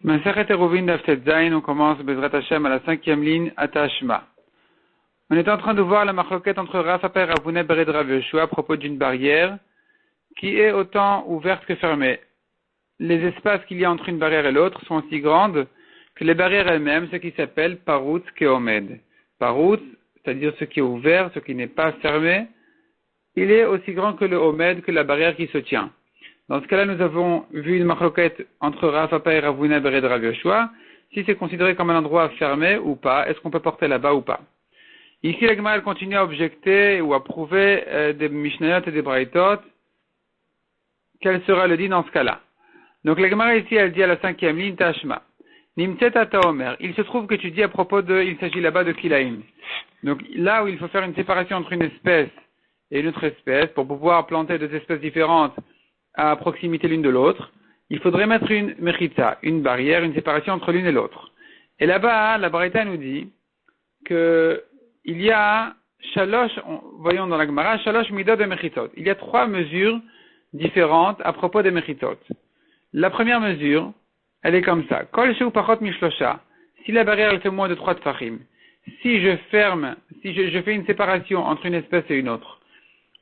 Masechet Eruvin Daf Tet Zayin, on commence Bezrat Hashem à la 5e ligne, Atashma. On est en train de voir la machloket entre Rav Papa et Rav Huna Bered Rav Yoshua à propos d'une barrière qui est autant ouverte que fermée. Les espaces qu'il y a entre une barrière et l'autre sont aussi grandes que les barrières elles-mêmes, ce qui s'appelle Parut Keomed. Parut, c'est-à-dire ce qui est ouvert, ce qui n'est pas fermé, il est aussi grand que le Omed, que la barrière qui se tient. Dans ce cas-là, nous avons vu une machloket entre Rav Papa et Rav Huna Bered Rav Yoshua, si c'est considéré comme un endroit fermé ou pas, est-ce qu'on peut porter là-bas ou pas. Ici, la Gemara continue à objecter ou à prouver des Mishnayot et des Braithot. Quel sera le dit dans ce cas-là? Donc la Gemara ici, elle dit à la 5e ligne, Tashma. Nimtzet ata omer. Il se trouve que tu dis à propos de, il s'agit là-bas de Kilaim. Donc là où il faut faire une séparation entre une espèce et une autre espèce, pour pouvoir planter deux espèces différentes à proximité l'une de l'autre, il faudrait mettre une mechitza, une barrière, une séparation entre l'une et l'autre. Et là-bas, la Braïta nous dit que il y a voyons dans la Gemara, shalosh midot de mechitot. Il y a 3 mesures différentes à propos des mechitot. La première mesure, elle est comme ça. Kol sheu pachot mishlosha. Si la barrière elle fait moins de 3 tfachim, si je fais une séparation entre une espèce et une autre,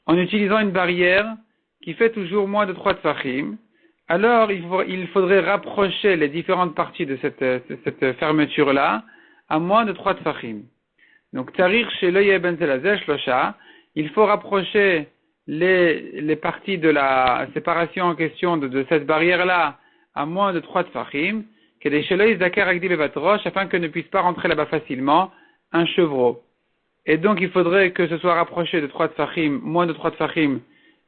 en utilisant une barrière qui fait toujours moins de 3 tfachim, alors il faudrait rapprocher les différentes parties de cette fermeture-là à moins de 3 tfachim. Donc, tarir chez l'œil ben zelazeh shlosha, il faut rapprocher les parties de la séparation en question de cette barrière-là à moins de 3 tfachim, que des chez l'œil zakar agdi bevatrosh, afin que ne puisse pas rentrer là-bas facilement un chevreau. Et donc, il faudrait que ce soit rapproché de 3 tfachim, moins de 3 tfachim,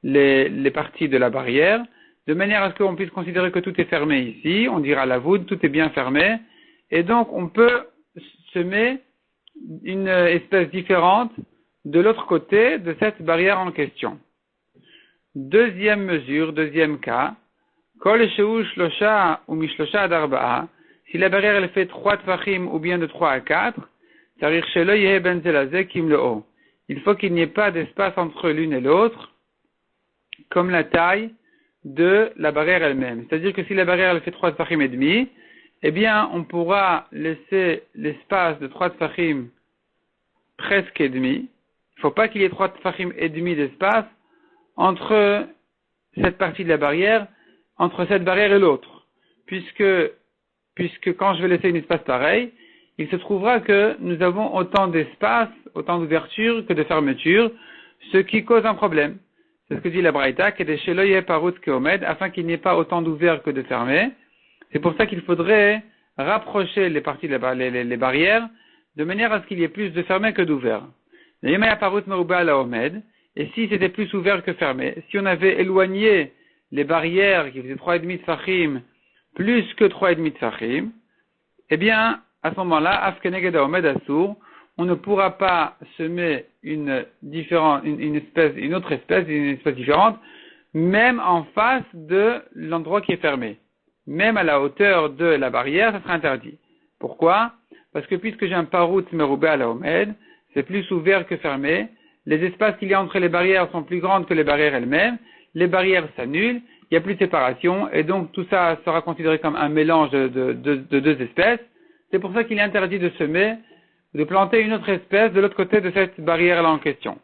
les parties de la barrière, de manière à ce qu'on puisse considérer que tout est fermé ici, on dira la voûte, tout est bien fermé, et donc on peut semer une espèce différente de l'autre côté de cette barrière en question. Deuxième mesure, deuxième cas, kol sheu shlosha ou mishlosha ad arba'a, si la barrière elle fait 3 tfachim ou bien de 3 à 4, tarir shelo yehe ben zelazeh kim le'o. Il faut qu'il n'y ait pas d'espace entre l'une et l'autre, comme la taille de la barrière elle-même. C'est-à-dire que si la barrière elle fait 3 tfachim et demi, eh bien, on pourra laisser l'espace de 3 tfachim presque et demi. Il ne faut pas qu'il y ait 3 tfachim et demi d'espace entre cette partie de la barrière, entre cette barrière et l'autre. Puisque quand je vais laisser un espace pareil, il se trouvera que nous avons autant d'espace, autant d'ouverture que de fermeture, ce qui cause un problème. C'est ce que dit la Braïta, que des sheloye parut keomed, afin qu'il n'y ait pas autant d'ouvert que de fermé. C'est pour ça qu'il faudrait rapprocher les parties, les barrières, de manière à ce qu'il y ait plus de fermé que d'ouvert. Et si c'était plus ouvert que fermé, si on avait éloigné les barrières qui faisaient 3,5 tfachim, plus que 3,5 tfachim, eh bien, à ce moment-là, afkeneged haomed asur, on ne pourra pas semer une autre espèce différente, même en face de l'endroit qui est fermé. Même à la hauteur de la barrière, ça sera interdit. Pourquoi? Parce que puisque j'ai un parut meroubé à la omed, c'est plus ouvert que fermé, les espaces qu'il y a entre les barrières sont plus grandes que les barrières elles-mêmes, les barrières s'annulent, il n'y a plus de séparation, et donc tout ça sera considéré comme un mélange de 2 espèces. C'est pour ça qu'il est interdit de semer, de planter une autre espèce de l'autre côté de cette barrière-là en question.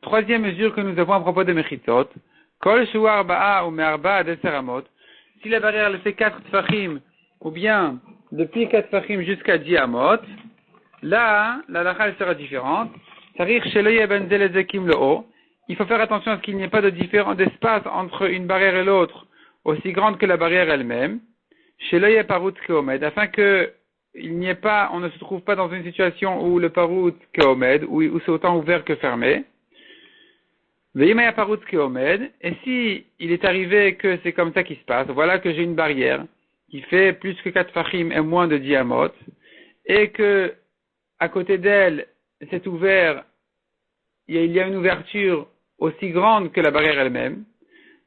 Troisième mesure que nous avons à propos des mechitot, kol sheu arba'a ou me'arba'a deseramot, si la barrière elle fait 4 tfachim, ou bien depuis 4 tfachim jusqu'à 10 amot, là, la lacha elle sera différente. Tarir sheloye ben zelazeh kim le'o, il faut faire attention à ce qu'il n'y ait pas d'espace entre une barrière et l'autre, aussi grande que la barrière elle-même, sheloye parut keomed, afin que on ne se trouve pas dans une situation où le parut keomed, où c'est autant ouvert que fermé. Veimaya parut keomed, et si il est arrivé que c'est comme ça qui se passe, voilà que j'ai une barrière qui fait plus que 4 fachim et moins de 10 amot, et que à côté d'elle, c'est ouvert, il y a une ouverture aussi grande que la barrière elle-même.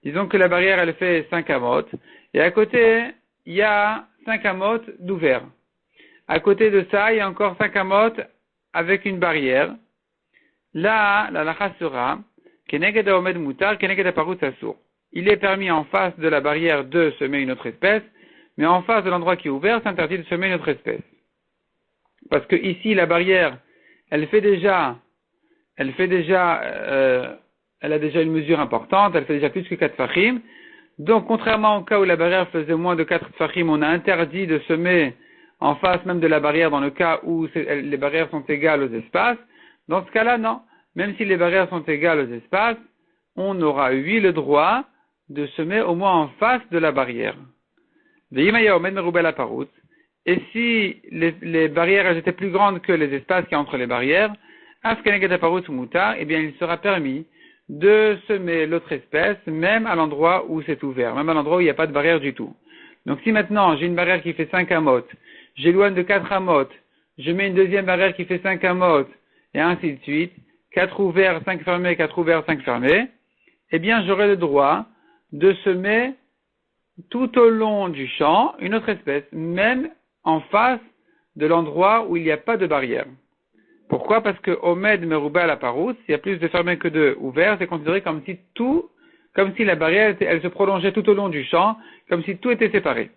Disons que la barrière elle fait 5 amot, et à côté, il y a 5 amot d'ouvert. À côté de ça, il y a encore 5 amot avec une barrière. Là, la lacha sera keneged haomed mutar, keneged parut asur. Il est permis en face de la barrière de semer une autre espèce, mais en face de l'endroit qui est ouvert, c'est interdit de semer une autre espèce. Parce que ici, la barrière, elle a déjà une mesure importante, elle fait déjà plus que 4 tfachim. Donc, contrairement au cas où la barrière faisait moins de 4 tfachim, on a interdit de semer en face même de la barrière dans le cas où les barrières sont égales aux espaces. Dans ce cas-là, non. Même si les barrières sont égales aux espaces, on aura le droit de semer au moins en face de la barrière. Et si les barrières elles étaient plus grandes que les espaces qu'il y a entre les barrières, eh bien il sera permis de semer l'autre espèce, même à l'endroit où c'est ouvert, même à l'endroit où il n'y a pas de barrière du tout. Donc si maintenant j'ai une barrière qui fait 5 amot, j'éloigne de 4 amot, je mets une deuxième barrière qui fait 5 amot, et ainsi de suite, 4 ouverts, 5 fermés, 4 ouverts, 5 fermés, eh bien j'aurai le droit de semer tout au long du champ une autre espèce, même en face de l'endroit où il n'y a pas de barrière. Pourquoi? Parce que Omed Merouba la Parousse, s'il y a plus de fermés que de ouverts, c'est considéré comme si la barrière, elle se prolongeait tout au long du champ, comme si tout était séparé.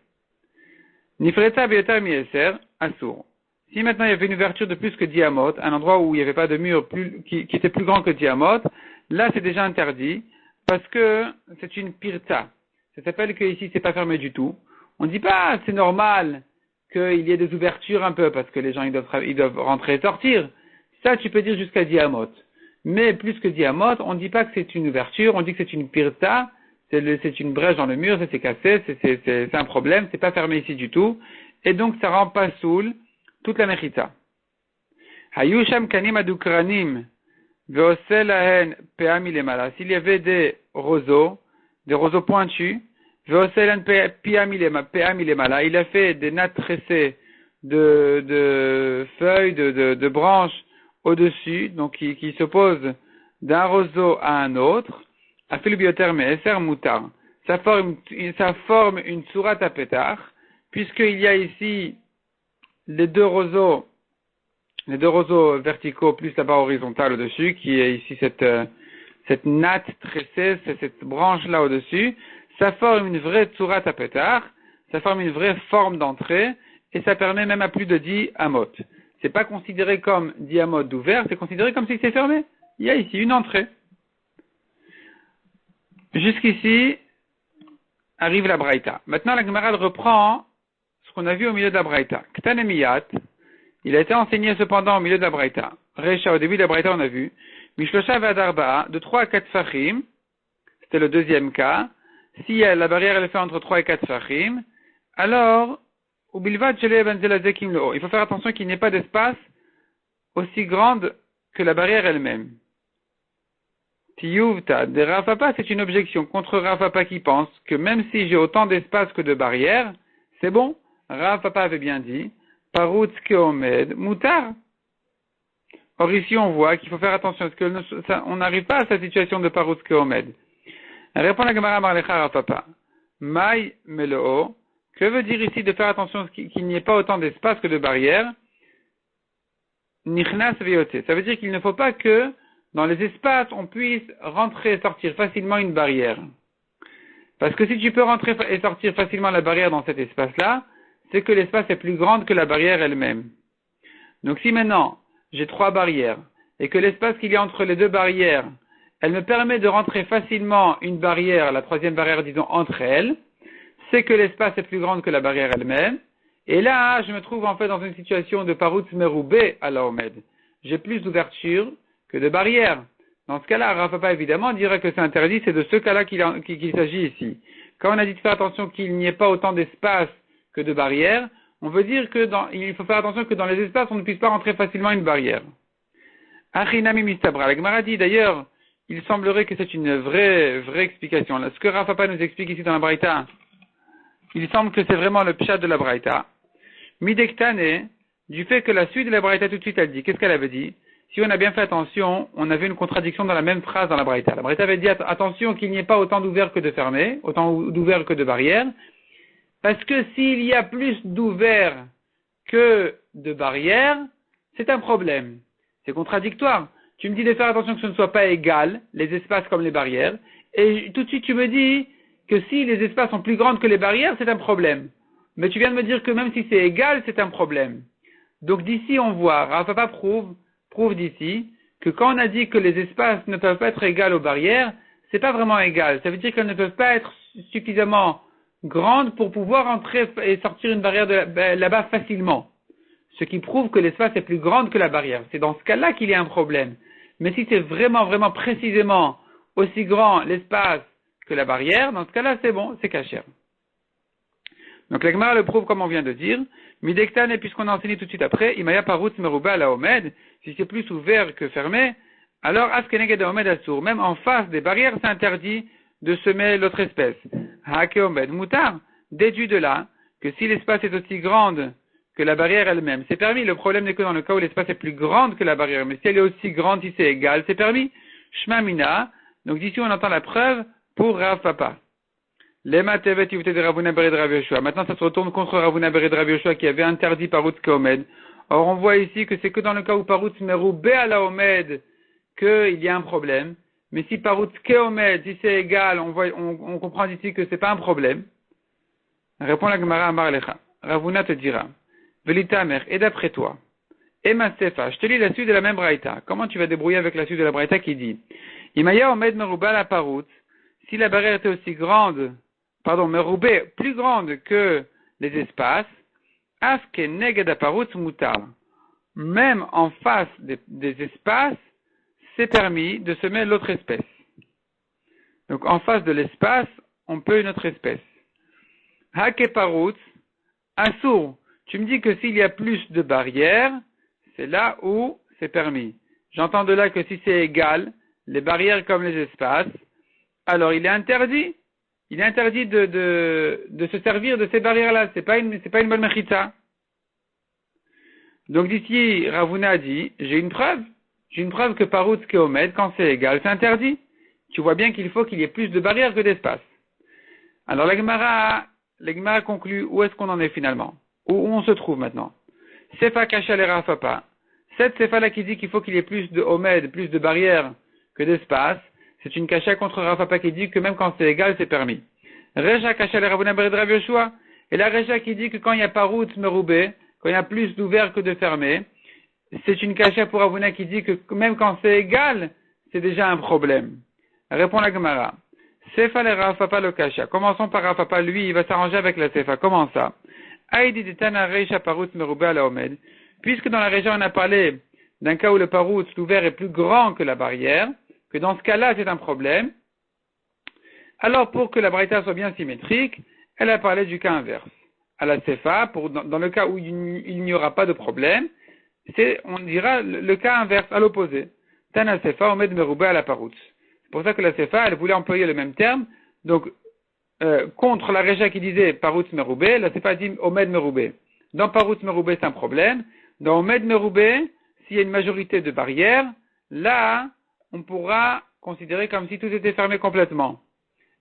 Nifreta Biotar Mieser, Assour. Si maintenant il y avait une ouverture de plus que 10 amot, un endroit où il n'y avait pas de mur qui était plus grand que 10 amot, là c'est déjà interdit, parce que c'est une pirta. Ça s'appelle que ici c'est pas fermé du tout. On ne dit pas c'est normal qu'il y ait des ouvertures un peu, parce que les gens ils doivent rentrer et sortir. Ça tu peux dire jusqu'à 10 amot. Mais plus que 10 amot, on ne dit pas que c'est une ouverture, on dit que c'est une pirta, c'est une brèche dans le mur, ça s'est cassé, c'est un problème, c'est pas fermé ici du tout, et donc ça rend pas soul toute la mechita. Hayusham kanim adukranim veoselahen peami lemala. S'il y avait des roseaux pointus, veoselahen peami lemala, il a fait des nattes tressées de feuilles, de branches au-dessus, donc qui s'opposent d'un roseau à un autre. Afil bioter me'eser mutar. Ça forme une sourate à pétard, puisqu'il y a ici les deux roseaux verticaux plus la barre horizontale au-dessus, qui est ici cette natte tressée, cette branche-là au-dessus, ça forme une vraie sourate à pétard, ça forme une vraie forme d'entrée, et ça permet même à plus de 10 amot. C'est pas considéré comme 10 amot d'ouvert, c'est considéré comme si c'est fermé. Il y a ici une entrée. Jusqu'ici arrive la Braïta. Maintenant, la Gemara reprend ce qu'on a vu au milieu de la Braïta. Ktan Emiyat, il a été enseigné cependant au milieu de la Braïta. Recha, au début de la Braïta, on a vu. Mishlosha Vadarba, de 3 à 4 fachim, c'était le deuxième cas. Si la barrière elle est faite entre 3 et 4 fachim, alors, il faut faire attention qu'il n'y ait pas d'espace aussi grande que la barrière elle-même. Tiyuvta de Rav Papa, c'est une objection contre Rav Papa qui pense que même si j'ai autant d'espace que de barrières, c'est bon. Rav Papa avait bien dit, Parutz keomed mutar. Or ici on voit qu'il faut faire attention, parce que on n'arrive pas à cette situation de Parutz keomed. Répond la Gemara Marlecha Rav Papa. Mai melo. Que veut dire ici de faire attention qu'il n'y ait pas autant d'espace que de barrières? Nichnas veyote. Ça veut dire qu'il ne faut pas que dans les espaces, on puisse rentrer et sortir facilement une barrière. Parce que si tu peux rentrer et sortir facilement la barrière dans cet espace-là, c'est que l'espace est plus grand que la barrière elle-même. Donc si maintenant, j'ai 3 barrières, et que l'espace qu'il y a entre les 2 barrières, elle me permet de rentrer facilement une barrière, la 3e barrière, disons, entre elles, c'est que l'espace est plus grand que la barrière elle-même, et là, je me trouve en fait dans une situation de Parutz Meroubé à la Omed. J'ai plus d'ouverture que de barrières. Dans ce cas-là, Rav Papa évidemment dirait que c'est interdit, c'est de ce cas-là qu'il s'agit ici. Quand on a dit de faire attention qu'il n'y ait pas autant d'espace que de barrières, on veut dire il faut faire attention que dans les espaces, on ne puisse pas rentrer facilement une barrière. Achinami mistabra. La Gemara dit d'ailleurs, il semblerait que c'est une vraie explication. Ce que Rav Papa nous explique ici dans la Braïta, il semble que c'est vraiment le pshat de la Braïta. Midektane, du fait que la suite de la Braïta tout de suite elle dit, qu'est-ce qu'elle avait dit? Si on a bien fait attention, on avait une contradiction dans la même phrase dans la Braïta. La Braïta avait dit attention qu'il n'y ait pas autant d'ouverts que de fermés, autant d'ouverts que de barrières, parce que s'il y a plus d'ouverts que de barrières, c'est un problème. C'est contradictoire. Tu me dis de faire attention que ce ne soit pas égal, les espaces comme les barrières, et tout de suite tu me dis que si les espaces sont plus grands que les barrières, c'est un problème. Mais tu viens de me dire que même si c'est égal, c'est un problème. Donc d'ici, on voit, Rav Papa prouve d'ici, que quand on a dit que les espaces ne peuvent pas être égaux aux barrières, c'est pas vraiment égal. Ça veut dire qu'elles ne peuvent pas être suffisamment grandes pour pouvoir entrer et sortir une barrière là-bas facilement. Ce qui prouve que l'espace est plus grand que la barrière. C'est dans ce cas-là qu'il y a un problème. Mais si c'est vraiment précisément aussi grand l'espace que la barrière, dans ce cas-là, c'est bon, c'est cachère. Donc la Gemara le prouve comme on vient de dire. Midektan, et puisqu'on a enseigné tout de suite après, Imaya parut meruba la omed, si c'est plus ouvert que fermé, alors askeneged omed assour, même en face des barrières, c'est interdit de semer l'autre espèce. Hake omed mutar, déduit de là que si l'espace est aussi grande que la barrière elle-même, c'est permis. Le problème n'est que dans le cas où l'espace est plus grande que la barrière, mais si elle est aussi grande, si c'est égal, c'est permis. Shma mina, donc d'ici on entend la preuve pour Rav Papa. Lema tevet yivte de Ravuna Bered Rav Yoshua. Maintenant, ça se retourne contre Ravuna Bered Rav Yoshua qui avait interdit Parutz Keomed. Or, on voit ici que c'est que dans le cas où Parutz Merubé à la Omed qu'il y a un problème. Mais si Parutz Keomed, si c'est égal, on comprend ici que c'est pas un problème. Répond la Gemara Amar Lecha. Ravuna te dira. Velita Mer, et d'après toi. Ema Sefa, je te lis la suite de la même Braïta. Comment tu vas débrouiller avec la suite de la Braïta qui dit Imaya Omed Meruba la Parutz. Si la barrière était aussi grande, Meroubé, plus grande que les espaces, Aske Neged Aparutz Mutar. Même en face des espaces, c'est permis de semer l'autre espèce. Donc en face de l'espace, on peut une autre espèce. Hake Parutz, Assour. Tu me dis que s'il y a plus de barrières, c'est là où c'est permis. J'entends de là que si c'est égal, les barrières comme les espaces, alors il est interdit. Il est interdit de se servir de ces barrières-là. C'est pas une bonne mechitza. Donc d'ici, Ravuna dit, j'ai une preuve que Parutz Keomed, quand c'est égal, c'est interdit. Tu vois bien qu'il faut qu'il y ait plus de barrières que d'espace. Alors la Gemara conclut où est-ce qu'on en est finalement? Où on se trouve maintenant? Sefa Kasha le Rav Papa. Cette Sefa-là qui dit qu'il faut qu'il y ait plus de Omed, plus de barrières que d'espace, c'est une Kasha contre Rav Papa qui dit que même quand c'est égal, c'est permis. Recha Kasha le Ravuna Bered Rav Yoshua. Et la Recha qui dit que quand il y a Parutz Meroubé, quand il y a plus d'ouvert que de fermé, c'est une Kasha pour Ravuna qui dit que même quand c'est égal, c'est déjà un problème. Répond la Gemara. Sefa le Rav Papa le Kasha. Commençons par Rav Papa, lui, il va s'arranger avec la Sefa. Comment ça? Aïdi de Tana Recha Parutz Meroubé à la Omed. Puisque dans la région on a parlé d'un cas où le Parutz, l'ouvert, est plus grand que la barrière, que dans ce cas-là c'est un problème, alors pour que la Braïta soit bien symétrique, elle a parlé du cas inverse. À la Sefa, dans le cas où il n'y aura pas de problème, on dira le cas inverse, à l'opposé. Tana Sefa, Omed Meroubé à la Parutz. C'est pour ça que la Sefa, elle voulait employer le même terme, donc contre la Récha qui disait Parutz Meroubé, la Sefa dit Omed Meroubé. Dans Parutz Meroubé, c'est un problème. Dans Omed Meroubé, s'il y a une majorité de barrières, là, on pourra considérer comme si tout était fermé complètement.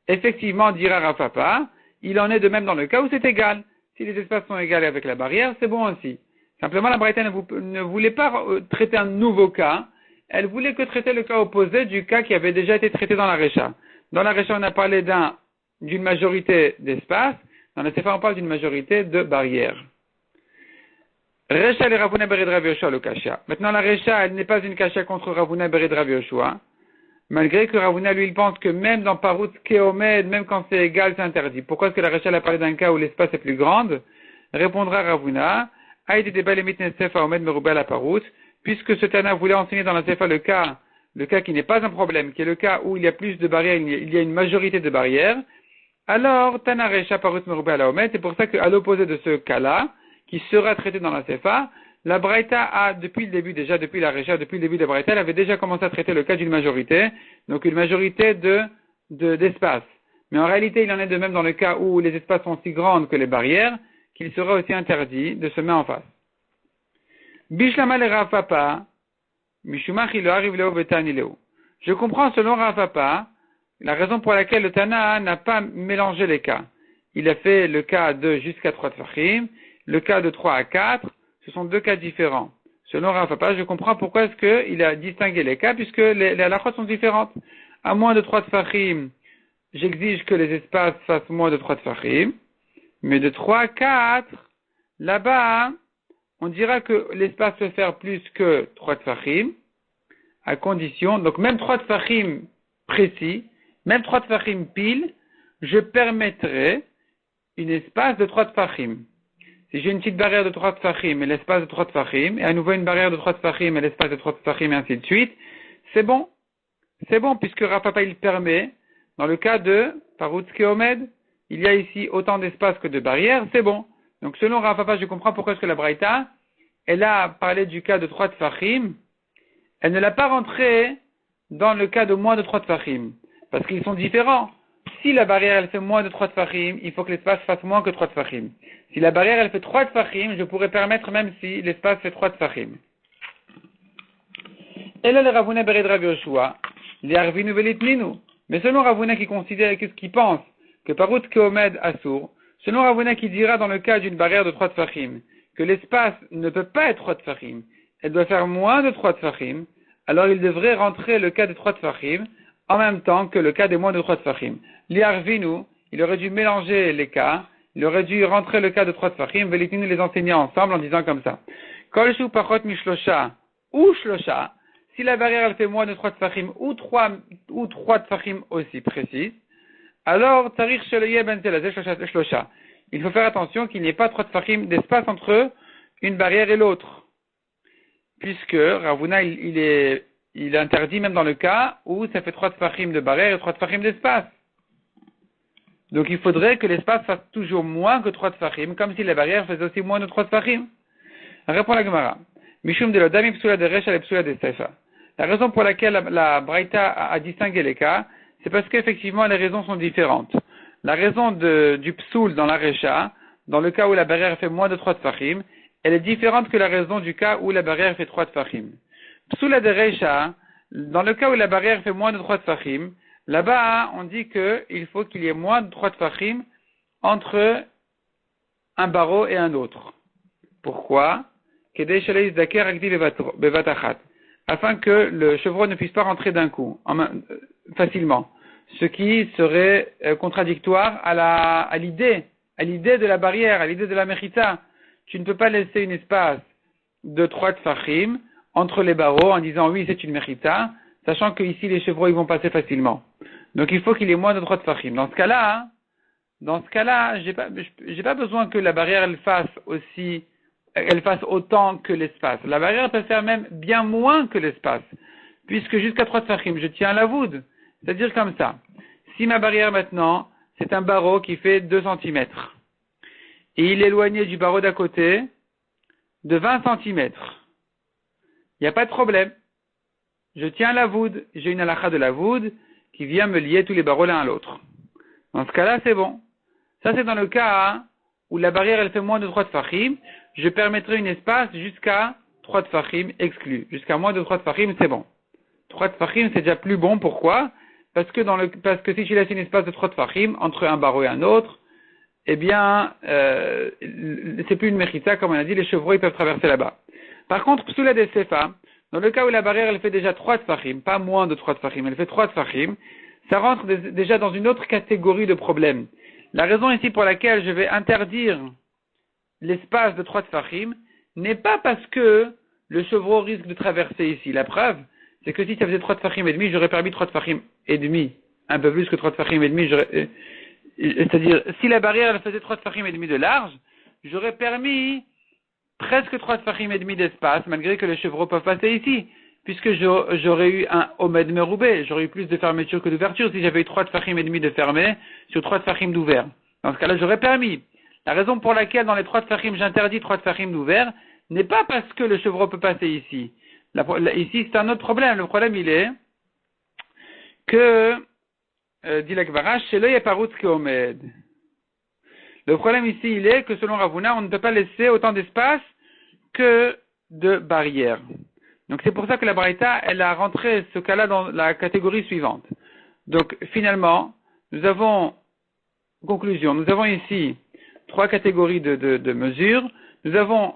Effectivement, dira Rav Papa, il en est de même dans le cas où c'est égal. Si les espaces sont égaux avec la barrière, c'est bon aussi. Simplement, la Braïta ne voulait pas traiter un nouveau cas, elle voulait que traiter le cas opposé du cas qui avait déjà été traité dans la Récha. Dans la Récha, on a parlé d'une majorité d'espace, dans la Sefa, on parle d'une majorité de barrières. Recha le Ravuna Bered Rav Yoshua le Kasha. Maintenant, la Recha, elle n'est pas une Kasha contre Ravuna Bered Rav Yoshua. Malgré que Ravuna, lui, il pense que même dans Parutz Keomed, même quand c'est égal, c'est interdit. Pourquoi est-ce que la Recha a parlé d'un cas où l'espace est plus grand? Répondra Ravuna, Aïdi de Balemit Sefa Omed Meroubé la Parutz, puisque ce Tana voulait enseigner dans la Sefa le cas qui n'est pas un problème, qui est le cas où il y a plus de barrières, il y a une majorité de barrières, alors Tana Recha Parutz Meroubé la Omed, c'est pour ça qu'à l'opposé de ce cas-là, qui sera traité dans la Sefa, la Braïta a, depuis le début déjà, depuis la Recha, depuis le début de la Braïta, elle avait déjà commencé à traiter le cas d'une majorité, donc une majorité d'espace. Mais en réalité, il en est de même dans le cas où les espaces sont si grands que les barrières, qu'il sera aussi interdit de se mettre en face. Bishlama le Rav Papa, Mishumach il arrive Leo Betani Leo. Je comprends selon Rav Papa, la raison pour laquelle le Tana n'a pas mélangé les cas. Il a fait le cas de jusqu'à 3 tfachim, le cas de 3 à 4, ce sont deux cas différents. Selon Rav Papa, je comprends pourquoi est-ce qu'il a distingué les cas, puisque les halachot sont différentes. À moins de 3 tfachim, j'exige que les espaces fassent moins de 3 tfachim, Mais de 3 à 4, là-bas, on dira que l'espace peut faire plus que 3 tfachim, à condition, donc même 3 tfachim précis, même 3 tfachim pile, je permettrai une espace de 3 tfachim. Si j'ai une petite barrière de 3 tfachim et l'espace de 3 tfachim, et à nouveau une barrière de 3 tfachim et l'espace de 3 tfachim et ainsi de suite, c'est bon. C'est bon, puisque Rav Papa il permet, dans le cas de Parutz Keomed, il y a ici autant d'espace que de barrières, c'est bon. Donc selon Rav Papa, je comprends pourquoi est-ce que la Braïta, elle a parlé du cas de 3 tfachim, elle ne l'a pas rentré dans le cas de moins de 3 tfachim, parce qu'ils sont différents. Si la barrière elle fait moins de 3 tfachim, il faut que l'espace fasse moins que 3 tfachim. Si la barrière elle fait 3 tfachim, je pourrais permettre même si l'espace fait 3 tfachim. Et là le Ravuna Bered Rav Yoshua, les Arvinu Velitninu. Mais selon Ravuna qui considère, qui pense que Parut Keomed Assour, selon Ravuna qui dira dans le cas d'une barrière de 3 tfachim, que l'espace ne peut pas être 3 tfachim, elle doit faire moins de 3 tfachim, alors il devrait rentrer le cas de 3 tfachim en même temps que le cas des moins de 3 tfachim. L'Arvinu, il aurait dû mélanger les cas, il aurait dû rentrer le cas de 3 tfachim, Velitninu les enseigner ensemble en disant comme ça. Kol shu pachot mishlosha ou shlosha, si la barrière elle fait moins de 3 tfachim ou 3 tfachim aussi précises, alors tarich sheleye ben telazeh shlosha. Il faut faire attention qu'il n'y ait pas 3 tfachim d'espace entre une barrière et l'autre. Puisque Ravuna il interdit même dans le cas où ça fait 3 tfachim de barrière et 3 tfachim d'espace. Donc il faudrait que l'espace fasse toujours moins que 3 tfachim, comme si la barrière faisait aussi moins de 3 tfachim. Répond la Gemara. Mishum de l'odami psula de resh ale psula de sefa. La raison pour laquelle la Braïta a distingué les cas, c'est parce qu'effectivement les raisons sont différentes. La raison du psoul dans la recha, dans le cas où la barrière fait moins de 3 tfachim, elle est différente que la raison du cas où la barrière fait 3 tfachim. Psoula de recha, dans le cas où la barrière fait moins de 3 tfachim, là-bas on dit qu'il faut qu'il y ait moins de 3 tfachim entre un barreau et un autre. Pourquoi? Afin que le chevreau ne puisse pas rentrer d'un coup, facilement. Ce qui serait contradictoire à l'idée de la barrière, à l'idée de la mechita. Tu ne peux pas laisser un espace de 3 tfachim entre les barreaux en disant oui c'est une mechita, sachant que ici les chevreaux ils vont passer facilement. Donc il faut qu'il y ait moins de 3 tfachim. Dans ce cas-là, j'ai pas besoin que la barrière elle fasse autant que l'espace. La barrière peut faire même bien moins que l'espace, puisque jusqu'à 3 tfachim, je tiens la voûte. C'est-à-dire comme ça. Si ma barrière maintenant, c'est un barreau qui fait 2 cm, et il est éloigné du barreau d'à côté de 20 cm, il n'y a pas de problème. Je tiens la voûte, j'ai une halakha de la voûte qui vient me lier tous les barreaux l'un à l'autre. Dans ce cas-là, c'est bon. Ça, c'est dans le cas où la barrière, elle fait moins de 3 tfachim, je permettrai un espace jusqu'à 3 tfachim exclus. Jusqu'à moins de 3 tfachim, c'est bon. 3 tfachim, c'est déjà plus bon. Pourquoi? Parce que si tu laisses un espace de 3 tfachim entre un barreau et un autre, eh bien, c'est plus une mechita, comme on a dit, les chevreaux, ils peuvent traverser là-bas. Par contre, psoula des sefa, dans le cas où la barrière, elle fait déjà 3 tfachim, pas moins de 3 tfachim, elle fait 3 tfachim, ça rentre déjà dans une autre catégorie de problèmes. La raison ici pour laquelle je vais interdire l'espace de 3 tfachim n'est pas parce que le chevreau risque de traverser ici. La preuve, c'est que si ça faisait 3 tfachim et demi, j'aurais permis 3 tfachim et demi. Un peu plus que 3 tfachim et demi, c'est-à-dire, si la barrière elle faisait 3 tfachim et demi de large, j'aurais permis presque 3 tfachim et demi d'espace, malgré que les chevreaux peuvent passer ici. Puisque j'aurais eu un omed meroubé, j'aurais eu plus de fermeture que d'ouverture si j'avais eu 3 tfachim et demi de fermé sur 3 tfachim d'ouvert. Dans ce cas-là, j'aurais permis. La raison pour laquelle dans les 3 tfachim, j'interdis 3 tfachim d'ouvert, n'est pas parce que le chevreau peut passer ici. Ici, c'est un autre problème. Le problème, il est que, dit la Gemara, chez l'œil parut keomed. Le problème ici, il est que selon Ravuna, on ne peut pas laisser autant d'espace que de barrières. Donc c'est pour ça que la Braïta, elle a rentré ce cas-là dans la catégorie suivante. Donc finalement, nous avons ici 3 catégories de mesures. Nous avons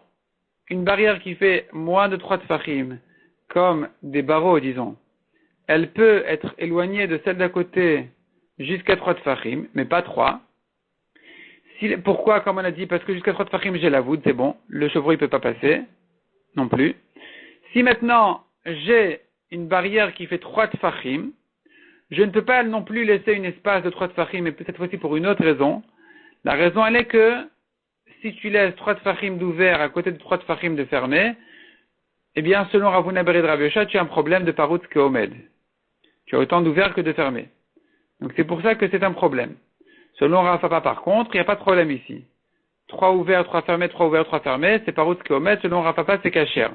une barrière qui fait moins de 3 tfachim, comme des barreaux, disons. Elle peut être éloignée de celle d'à côté jusqu'à 3 tfachim, mais pas 3. Pourquoi, comme on a dit, parce que jusqu'à 3 tfachim, j'ai la voûte, c'est bon. Le chevreuil ne peut pas passer, non plus. Si maintenant, j'ai une barrière qui fait 3 tfachim, je ne peux pas non plus laisser un espace de 3 tfachim, mais cette fois-ci pour une autre raison. La raison, elle est que, si tu laisses 3 tfachim d'ouvert à côté de 3 tfachim de fermé, eh bien, selon Ravuna Bered Rav Yosha, tu as un problème de parutz keomed. Tu as autant d'ouvert que de fermé. Donc c'est pour ça que c'est un problème. Selon Rav Papa, par contre, il n'y a pas de problème ici. 3 ouverts, 3 fermés, 3 ouverts, 3 fermés, c'est parutz keomed. Selon Rav Papa, c'est kasher.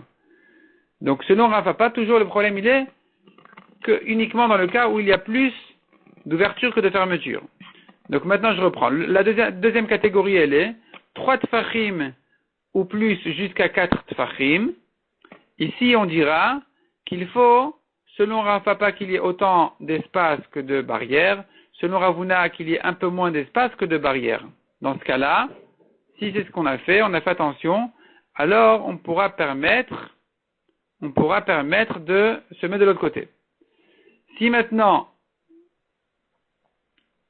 Donc selon Rav Papa, toujours le problème il est que uniquement dans le cas où il y a plus d'ouverture que de fermeture. Donc maintenant je reprends. La deuxième catégorie, elle est 3 tfachim ou plus jusqu'à 4 tfachim. Ici on dira qu'il faut, selon Rav Papa, qu'il y ait autant d'espace que de barrières, selon Ravuna qu'il y ait un peu moins d'espace que de barrières. Dans ce cas-là, si c'est ce qu'on a fait attention, alors on pourra permettre de se mettre de l'autre côté. Si maintenant,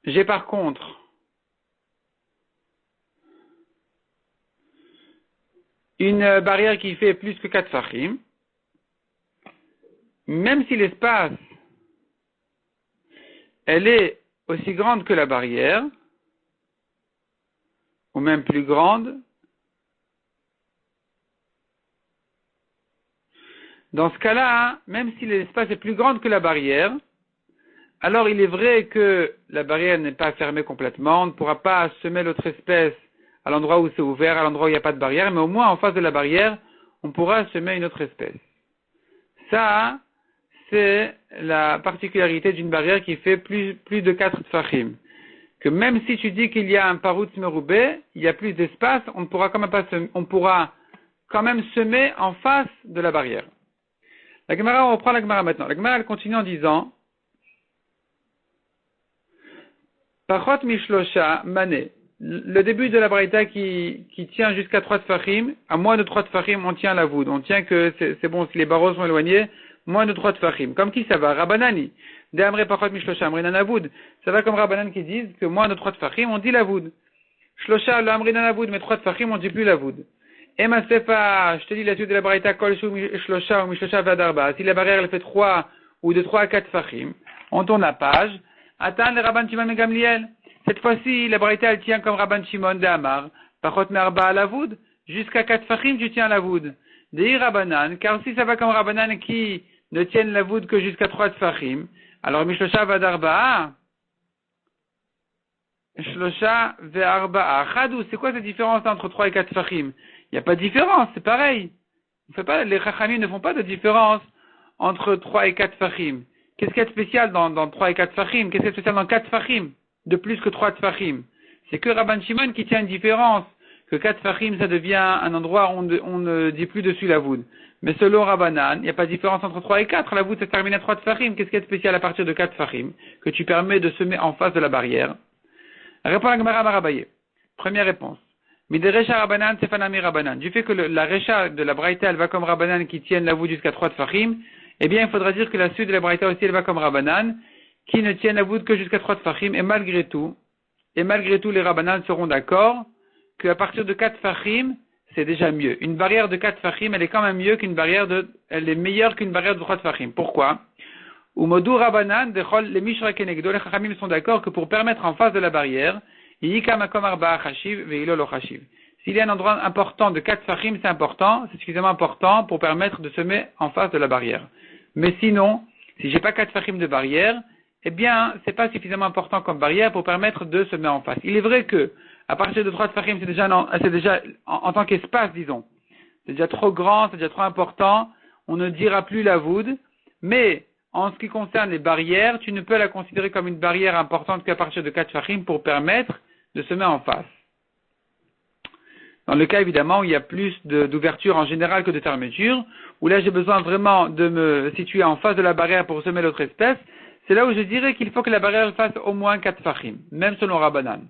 j'ai par contre une barrière qui fait plus que 4 fachim, même si l'espace, elle est aussi grande que la barrière, ou même plus grande, dans ce cas-là, même si l'espace est plus grand que la barrière, alors il est vrai que la barrière n'est pas fermée complètement, on ne pourra pas semer l'autre espèce à l'endroit où c'est ouvert, à l'endroit où il n'y a pas de barrière, mais au moins en face de la barrière, on pourra semer une autre espèce. Ça, c'est la particularité d'une barrière qui fait plus de 4 tfachim. Que même si tu dis qu'il y a un parutz meroubé, il y a plus d'espace, on pourra quand même semer en face de la barrière. La Gemara, on reprend la Gemara maintenant. La Gemara, elle continue en disant Pachot mishlosha mané. Le début de la Braïta qui tient jusqu'à 3 tfachim, à moins de 3 tfachim, on tient la voûte. On tient que c'est bon, si les barreaux sont éloignés, moins de 3 tfachim. Comme qui ça va? Rabbanani. De Amre Pachot mishlosha amrinan avoud. Ça va comme Rabbanan qui disent que moins de 3 tfachim, on dit la voûte. Shlosha le amrinan avoud, mais 3 tfachim, on dit plus la voûte. Ema sefa, je te dis la suite de la Braïta, kol shu mishlosha ou mishlosha vadarba. Si la barrière elle fait 3 ou de 3 à 4 tfachim, on tourne la page. Atan le Rabban Shimon ben Gamliel. Cette fois-ci, la Braïta elle tient comme Rabban Shimon de Amar. Pachot merba à la voûte. Jusqu'à 4 tfachim, tu tiens la voûte. Dei Rabbanan, car si ça va comme Rabbanan qui ne tiennent la voûte que jusqu'à 3 tfachim, alors mishlosha vadarba. Shlosha ve'arba'a. Chadou, c'est quoi cette différence entre 3 et 4 tfachim? Il n'y a pas de différence, c'est pareil. Les chachamim ne font pas de différence entre 3 et 4 tfachim. Qu'est-ce qu'il y a de spécial dans 3 et 4 tfachim? Qu'est-ce qu'il y a de spécial dans 4 tfachim? De plus que 3 tfachim. C'est que Rabban Shimon qui tient une différence. Que 4 tfachim, ça devient un endroit où on ne dit plus dessus la voûte. Mais selon Rabbanan, il n'y a pas de différence entre 3 et 4. La voûte se termine à 3 tfachim. Qu'est-ce qu'il y a de spécial à partir de 4 tfachim? Que tu permets de semer en face de la barrière. Répond la Gemara Marabaye. Première réponse. Miderecha Rabbanan, Sefanami Rabbanan. Du fait que la Recha de la Braïta, elle va comme Rabbanan qui tiennent la voûte jusqu'à 3 tfachim, eh bien, il faudra dire que la suite de la Braïta aussi, elle va comme Rabbanan, qui ne tiennent la voûte que jusqu'à 3 tfachim, et malgré tout, les Rabbanan seront d'accord qu'à partir de 4 tfachim, c'est déjà mieux. Une barrière de 4 tfachim, elle est quand même mieux elle est meilleure qu'une barrière de 3 tfachim. Pourquoi? Umodou Rabbanan, les Mishra Kenegdo, les Chachamim sont d'accord que pour permettre en face de la barrière, s'il y a un endroit important de 4 tfachim, c'est important, c'est suffisamment important pour permettre de semer en face de la barrière. Mais sinon, si j'ai pas 4 tfachim de barrière, eh bien, c'est pas suffisamment important comme barrière pour permettre de semer en face. Il est vrai que, à partir de 3 tfachim, c'est déjà, en tant qu'espace, disons, c'est déjà trop grand, c'est déjà trop important, on ne dira plus la voûte, mais, en ce qui concerne les barrières, tu ne peux la considérer comme une barrière importante qu'à partir de 4 tfachim pour permettre de se mettre en face. Dans le cas, évidemment, où il y a plus d'ouverture en général que de fermeture, où là j'ai besoin vraiment de me situer en face de la barrière pour semer l'autre espèce, c'est là où je dirais qu'il faut que la barrière fasse au moins 4 tfachim, même selon Rabbanan.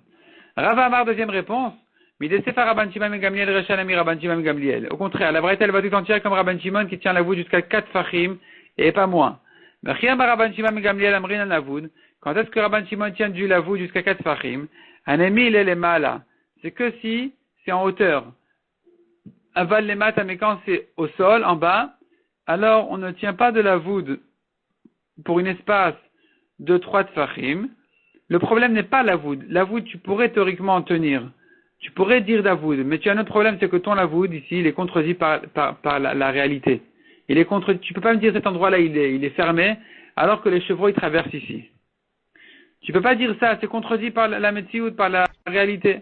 Rava Amar, deuxième réponse, Midesefa Rabban Shimon ben Gamliel, Rechanami Rabban Shimon ben Gamliel. Au contraire, la Braïta elle va tout entière comme Rabban Shimon qui tient la voûte jusqu'à 4 tfachim et pas moins. Quand est-ce que Rabban Shimon tient du la voûte jusqu'à 4 tfachim? Anemi il est mala. c'est que si c'est en hauteur. Aval les maths, mais quand c'est au sol, en bas, alors on ne tient pas de la voûte pour un espace de 3 tfachim. Le problème n'est pas la voûte. La voûte, tu pourrais théoriquement en tenir. Tu pourrais dire la voûte, mais tu as un autre problème, c'est que ton la voûte, ici, il est contredit par la réalité. Tu peux pas me dire cet endroit-là, il est fermé, alors que les chevaux, ils traversent ici. Tu peux pas dire ça, c'est contredit par la Metsiout, par la réalité.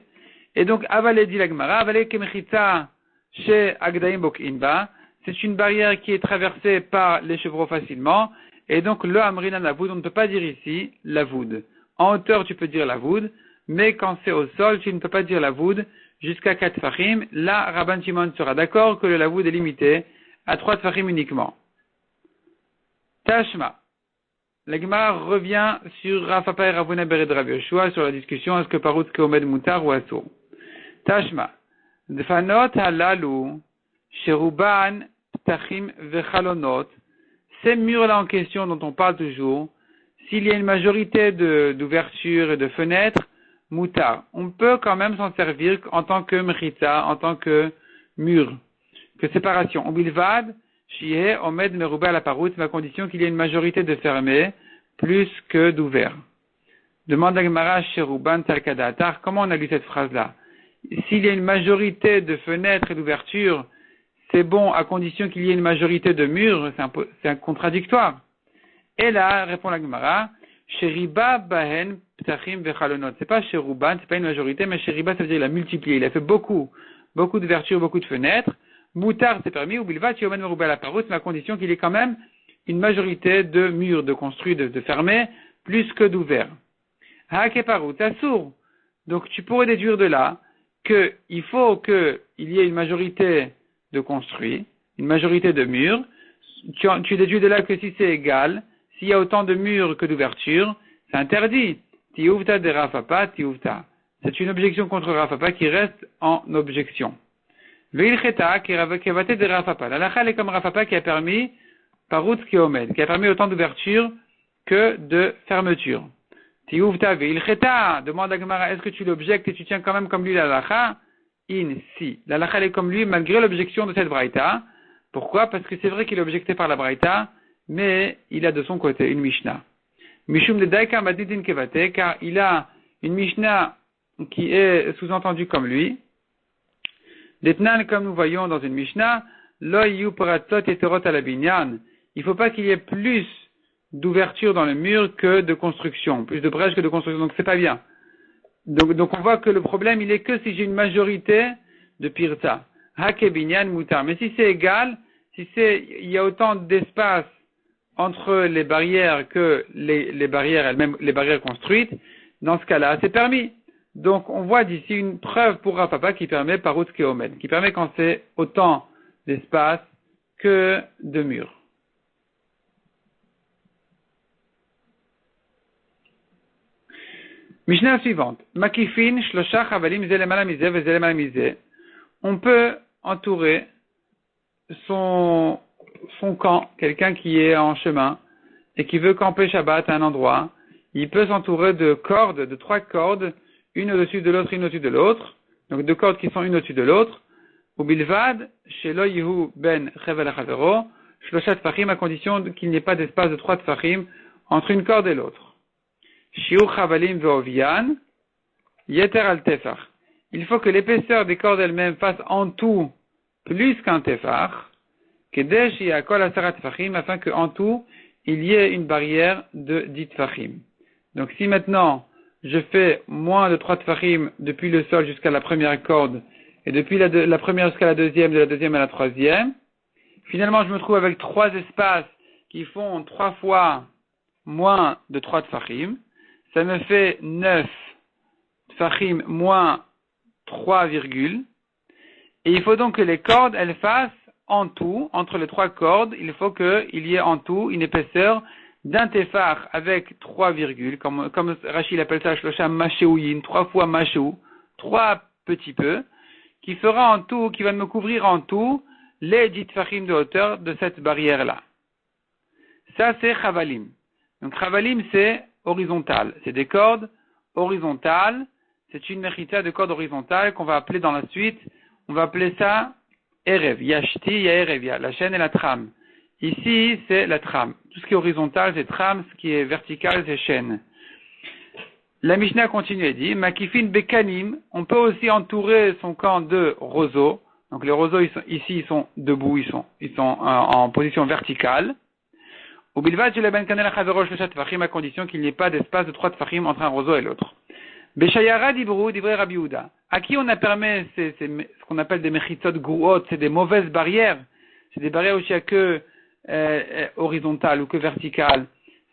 Et donc, avalé dit la Gemara, avalé kemechitza chez Agdaim Bokinba, c'est une barrière qui est traversée par les chevreaux facilement, et donc le Amrina Navoud, on ne peut pas dire ici la voud. En hauteur, tu peux dire la voud, mais quand c'est au sol, tu ne peux pas dire la voud jusqu'à 4 fachim. Là, Rabban Shimon sera d'accord que le lavoud est limité à 3 fachim uniquement. Tashma. La Gemara revient sur Rafapa et Ravuna Bered Rav Yoshua sur la discussion est-ce que Parut Keomed Mutar ou Asur. Tashma. Dfanot halalu sheruban ptachim vechalonot. Ces murs-là en question dont on parle toujours, s'il y a une majorité d'ouvertures et de fenêtres, mutar, on peut quand même s'en servir en tant que mechitza, en tant que mur, que séparation. Bilvad, shihe, omed, merouba à la paroute, mais à condition qu'il y ait une majorité de fermés plus que d'ouverts. Demande à Gemara, sheruban talkadatar, comment on a lu cette phrase-là? S'il y a une majorité de fenêtres et d'ouvertures, c'est bon à condition qu'il y ait une majorité de murs, c'est un contradictoire. Et là, répond la Gemara, Sheriba bahen ptachim vechalonot. C'est pas Sheruban, c'est pas une majorité, mais Sheriba, ça veut dire il a multiplié. Il a fait beaucoup d'ouvertures, beaucoup de fenêtres. Moutar, c'est permis, ou bilvat, yomen merouba la parut, mais à condition qu'il y ait quand même une majorité de murs, de construits, de fermés, plus que d'ouverts. Hake parut, assour. Donc, tu pourrais déduire de là qu'il faut qu'il y ait une majorité de construits, une majorité de murs. Tu déduis de là que si c'est égal, s'il y a autant de murs que d'ouvertures, c'est interdit. Tiouvta de Rafapa, tiouvta. C'est une objection contre Rafapa qui reste en objection. Veilcheta, qui est de Rafapa. La lacha est comme Rafapa qui a permis Parut Keomed, qui a permis autant d'ouverture que de fermeture. Tiouvta veilcheta, demande à Gemara, est-ce que tu l'objectes et tu tiens quand même comme lui la lacha? Si. La lacha est comme lui malgré l'objection de cette braïta. Pourquoi? Parce que c'est vrai qu'il est objecté par la braïta, mais il a de son côté une Mishnah. Mishum de Daika Madidin Kevate, car il a une Mishnah qui est sous-entendue comme lui. Detnan, comme nous voyons dans une Mishnah, Loyu Paratot et Terot à la Binyan. Il ne faut pas qu'il y ait plus d'ouverture dans le mur que de construction, plus de brèches que de construction, donc c'est pas bien. Donc on voit que le problème, il est que si j'ai une majorité de pirta. Hake binyan mutar. Mais si c'est égal, il y a autant d'espace entre les barrières que les barrières elles-mêmes, les barrières construites, dans ce cas-là, c'est permis. Donc, on voit d'ici une preuve pour Rafapa qui permet Parut Keomed, qui permet quand c'est autant d'espace que de murs. Mishnah suivante. Makifin, Shlosha, Chavalim, Zelemalamizé, Vezelemalamize. On peut entourer son camp, quelqu'un qui est en chemin et qui veut camper Shabbat à un endroit. Il peut s'entourer de cordes, de 3 cordes, une au-dessus de l'autre, une au-dessus de l'autre. Donc 2 cordes qui sont une au-dessus de l'autre. Ou bilvad, shelo yihu ben chevel achavero, shloshat fachim, à condition qu'il n'y ait pas d'espace de 3 fachim entre une corde et l'autre. Shiur chavalim veovian, yeter al tefach. Il faut que l'épaisseur des cordes elles-mêmes fasse en tout plus qu'un tefach, kedesh yakol asarat fachim, afin qu'en tout, il y ait une barrière de 10 tfachim. Donc si maintenant, je fais moins de 3 tfachim depuis le sol jusqu'à la première corde, et depuis la première jusqu'à la deuxième, de la deuxième à la troisième, finalement je me trouve avec 3 espaces qui font 3 fois moins de 3 tfachim. Ça me fait 9 tfachim moins 3, et il faut donc que les cordes, elles fassent en tout, entre les 3 cordes, il faut qu'il y ait en tout une épaisseur d'un tefach avec 3 virgules, comme Rachid appelle ça, Shlosha Mashéouyin, 3 fois Mashéou, 3 petits peu, qui fera en tout, qui va me couvrir en tout les 10 tefachim de hauteur de cette barrière-là. Ça, c'est Chavalim. Donc Chavalim, c'est horizontal. C'est des cordes horizontales. c'est une mechitza de corde horizontale qu'on va appeler dans la suite, on va appeler ça Erev. Il y a Shti, il y a Erev, il y a la chaîne et la trame. Ici, c'est la trame. Tout ce qui est horizontal, c'est trame, ce qui est vertical, c'est chaîne. La Mishnah continue et dit, Makifin Bekanim, on peut aussi entourer son camp de roseaux. Donc les roseaux, ici, ils sont debout, ils sont en position verticale. Au bilvad, à condition qu'il n'y ait pas d'espace de 3 tfachim entre un roseau et l'autre. Beshayara dibru, divrei Rabbi Yehuda. À qui on a permis ce qu'on appelle des mechitzot guot, c'est des mauvaises barrières. C'est des barrières où il n'y a que horizontales ou que verticales.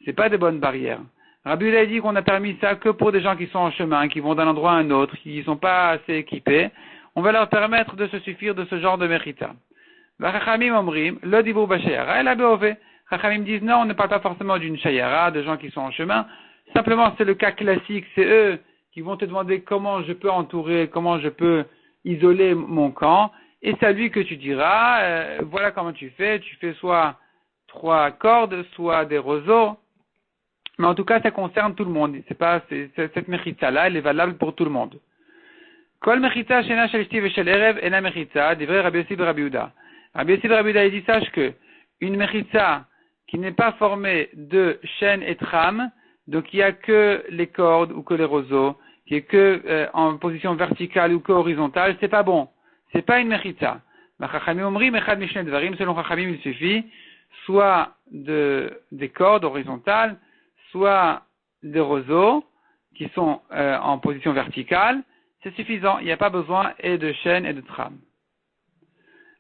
C'est pas des bonnes barrières. Rabbi Yehuda a dit qu'on a permis ça que pour des gens qui sont en chemin, qui vont d'un endroit à un autre, qui ne sont pas assez équipés. On va leur permettre de se suffire de ce genre de mechita. Chachamim omrim, le dibru bashayara, et la beove. Chachamim disent non, on ne parle pas forcément d'une shayara, de gens qui sont en chemin. Simplement, c'est le cas classique, c'est eux qui vont te demander comment je peux entourer, comment je peux isoler mon camp, et c'est à lui que tu diras, voilà comment tu fais soit 3 cordes, soit des roseaux, mais en tout cas ça concerne tout le monde, cette mechitza-là, elle est valable pour tout le monde. Kol mechitza shena shel shti ve shel erev ena mechitza, divrei Rabbi Yossi Rabbi Yehuda. Rabbi Yossi Rabbi Yehuda, il dit, sache que une mechitza qui n'est pas formée de chaîne et trame, donc il n'y a que les cordes ou que les roseaux, qui est que en position verticale ou que horizontale, c'est pas bon. C'est pas une mechitza. Selon Chachamim, il suffit soit des cordes horizontales, soit des roseaux qui sont en position verticale. C'est suffisant. Il n'y a pas besoin et de chaîne et de trame.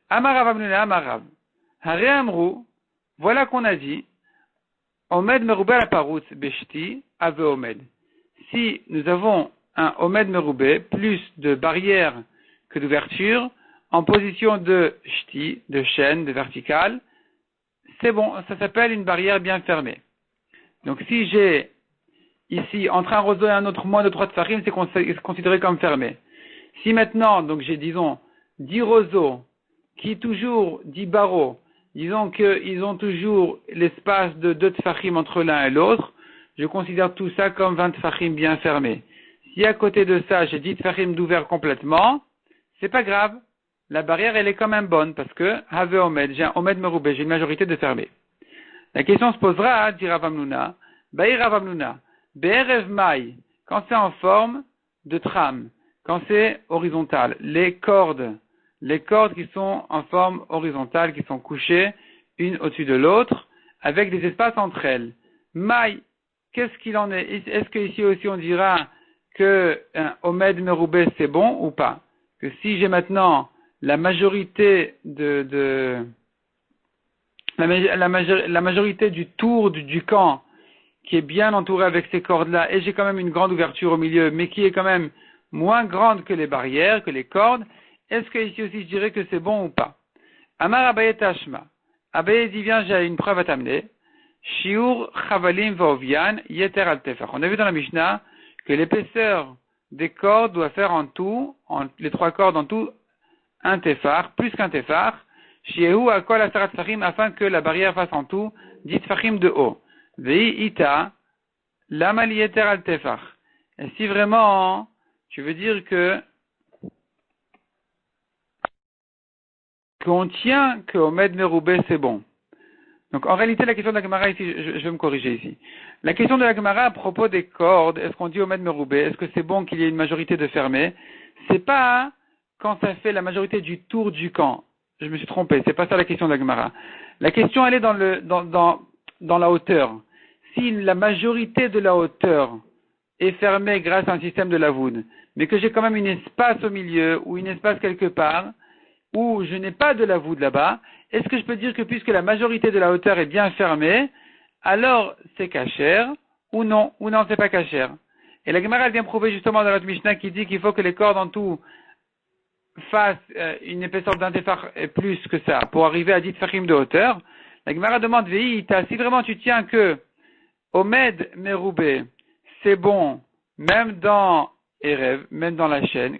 Amarav Avnuna Amarav. Hare Amru, voilà qu'on a dit, Omed Meroubé la Paroutz Beshti Ave Omed. Si nous avons un Omed Meroubé, plus de barrières que d'ouverture, en position de Shti, de chaîne, de verticale, c'est bon, ça s'appelle une barrière bien fermée. Donc si j'ai ici, entre un roseau et un autre, moins de 3 tfachim, c'est considéré comme fermé. Si maintenant, donc j'ai, disons, 10 roseaux, qui toujours 10 barreaux, disons qu'ils ont toujours l'espace de 2 tfachim entre l'un et l'autre, je considère tout ça comme 20 tfachim bien fermés. Si à côté de ça, j'ai 10 tfachim d'ouvert complètement, c'est pas grave. La barrière, elle est quand même bonne, parce que, have omed, j'ai un omed meroubé, j'ai une majorité de fermés. La question se posera, dit Rav Hamnuna, Rav Hamnuna, Be'erev Mai, quand c'est en forme de trame, quand c'est horizontal, les cordes qui sont en forme horizontale, qui sont couchées une au-dessus de l'autre, avec des espaces entre elles. Mai, qu'est-ce qu'il en est? Est-ce qu'ici aussi on dira que un Omed Meroubé c'est bon ou pas? Que si j'ai maintenant la majorité la majorité du tour du camp qui est bien entouré avec ces cordes-là, et j'ai quand même une grande ouverture au milieu, mais qui est quand même moins grande que les barrières, que les cordes, est-ce que ici aussi je dirais que c'est bon ou pas? Amar Abaye Tashma. Abaye dit, viens, j'ai une preuve à t'amener. Shiur Chavalim Vaovian Yeter al Tefach. On a vu dans la Mishnah que l'épaisseur des cordes doit faire en tout, les 3 cordes en tout, un tefar, plus qu'un tefar. Shiehu Akol Asarat Tfachim, afin que la barrière fasse en tout 10 tfachim de haut. Vei ita, lamal yeter al tefach. Et si vraiment, tu veux dire qu'on tient que Omed Meroubé c'est bon. Donc en réalité la question de la Gemara ici, je vais me corriger ici. La question de la Gemara à propos des cordes, est-ce qu'on dit Omed Meroubé, est-ce que c'est bon qu'il y ait une majorité de fermés? C'est pas quand ça fait la majorité du tour du camp. Je me suis trompé, c'est pas ça la question de la Gemara. La question elle est dans la hauteur. Si la majorité de la hauteur est fermée grâce à un système de lavoud, mais que j'ai quand même un espace au milieu ou un espace quelque part où je n'ai pas de lavoud là-bas, est-ce que je peux dire que puisque la majorité de la hauteur est bien fermée, alors c'est cachère ou non c'est pas cachère? Et la Gemara vient prouver justement dans notre Mishnah qui dit qu'il faut que les cordes en tout fassent une épaisseur d'un tefar et plus que ça pour arriver à 10 tefachim de hauteur. La Gemara demande, Veïta, si vraiment tu tiens que Omed Meroubé, c'est bon, même dans Erev, même dans la chaîne,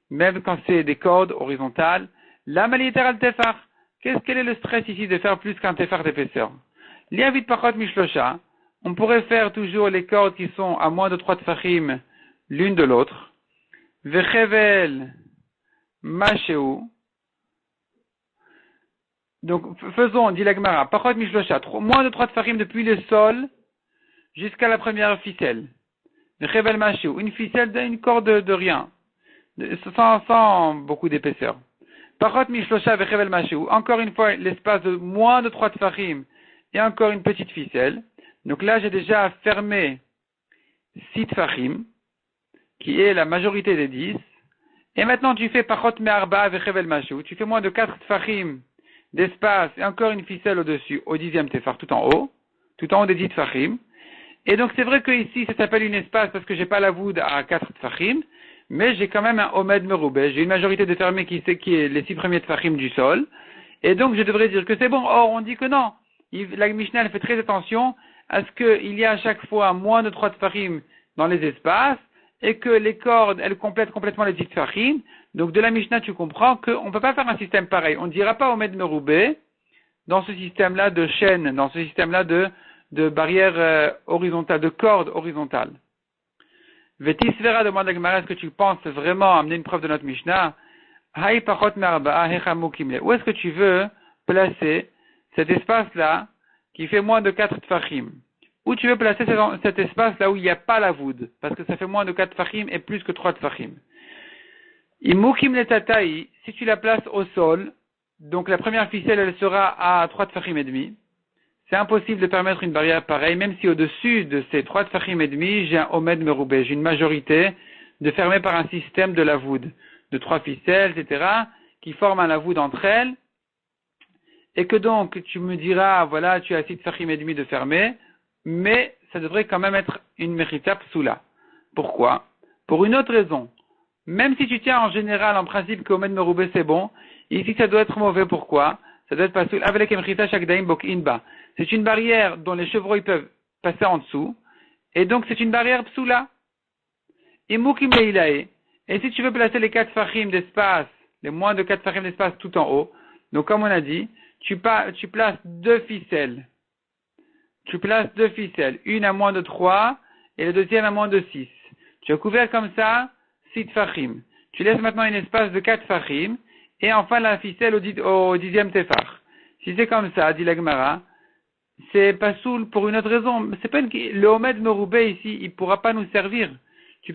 même quand c'est des cordes horizontales, la maliter al tefar, quel est le stress ici de faire plus qu'un tefar d'épaisseur? Liavit pachot mishlosha, on pourrait faire toujours les cordes qui sont à moins de 3 tefachim l'une de l'autre. Vechevel Masheu. Donc, faisons, dit la Gemara, Pachot Mishlosha, moins de 3 tfarim depuis le sol jusqu'à la première ficelle. Vechevel Masheu, une ficelle d'une corde de rien, sans beaucoup d'épaisseur. Pachot Mishlosha Vechevel Masheu, encore une fois, l'espace de moins de 3 tfarim et encore une petite ficelle. Donc là, j'ai déjà fermé 6 tfarim, qui est la majorité des 10. Et maintenant, tu fais Pachot Me'arba Vechevel Masheu, tu fais moins de 4 tfarim d'espace et encore une ficelle au-dessus, au 10e tefar, tout en haut des 10 tfachim. Et donc c'est vrai que ici ça s'appelle une espace parce que j'ai pas la voûte à 4 tfachim, mais j'ai quand même un omed meroubé, j'ai une majorité de fermés qui est les 6 premiers tfachim du sol, et donc je devrais dire que c'est bon. Or on dit que non. La Mishnah elle fait très attention à ce qu'il y a à chaque fois moins de 3 tfachim dans les espaces, et que les cordes, elles complètent complètement les 10 tfachim. Donc de la Mishnah, tu comprends qu'on ne peut pas faire un système pareil. On ne dira pas Omed Meroubé dans ce système-là de chaîne, dans ce système-là de barrière horizontale, de corde horizontale. Vetis Vera demande à Gemara, est-ce que tu penses vraiment amener une preuve de notre Mishnah? Hay Pachot Merba'a Hechamu Kimle. Où est-ce que tu veux placer cet espace-là qui fait moins de 4 tfachim? Où tu veux placer cet espace-là où il n'y a pas la voûte? Parce que ça fait moins de 4 tfachim et plus que 3 tfachim. Imukim letataï, si tu la places au sol, donc la première ficelle elle sera à 3 tfachim et demi. C'est impossible de permettre une barrière pareille, même si au-dessus de ces 3 tfachim et demi, j'ai un omed meroubé, j'ai une majorité de fermer par un système de la voûte, de 3 ficelles, etc., qui forment un lavoud entre elles, et que donc tu me diras, voilà, tu as 6 tfachim et demi de fermer, mais ça devrait quand même être une mérita psoula. Pourquoi? Pour une autre raison. Même si tu tiens en général, en principe, que Omed Meroubé c'est bon, ici ça doit être mauvais. Pourquoi? Ça doit être pas sous. C'est une barrière dont les chevreuils peuvent passer en dessous, et donc c'est une barrière psoula. Et si tu veux placer les 4 fachim d'espace, les moins de 4 fachim d'espace tout en haut, donc comme on a dit, tu places 2 ficelles. Tu places 2 ficelles, une à moins de 3 et la deuxième à moins de 6. Tu as couvert comme ça 6 tfachim. Tu laisses maintenant un espace de 4 tfachim et enfin la ficelle au 10e tefar. Si c'est comme ça, dit la Gemara, c'est pas soul pour une autre raison. C'est pas le Omed Meroubé ici, il pourra pas nous servir. Tu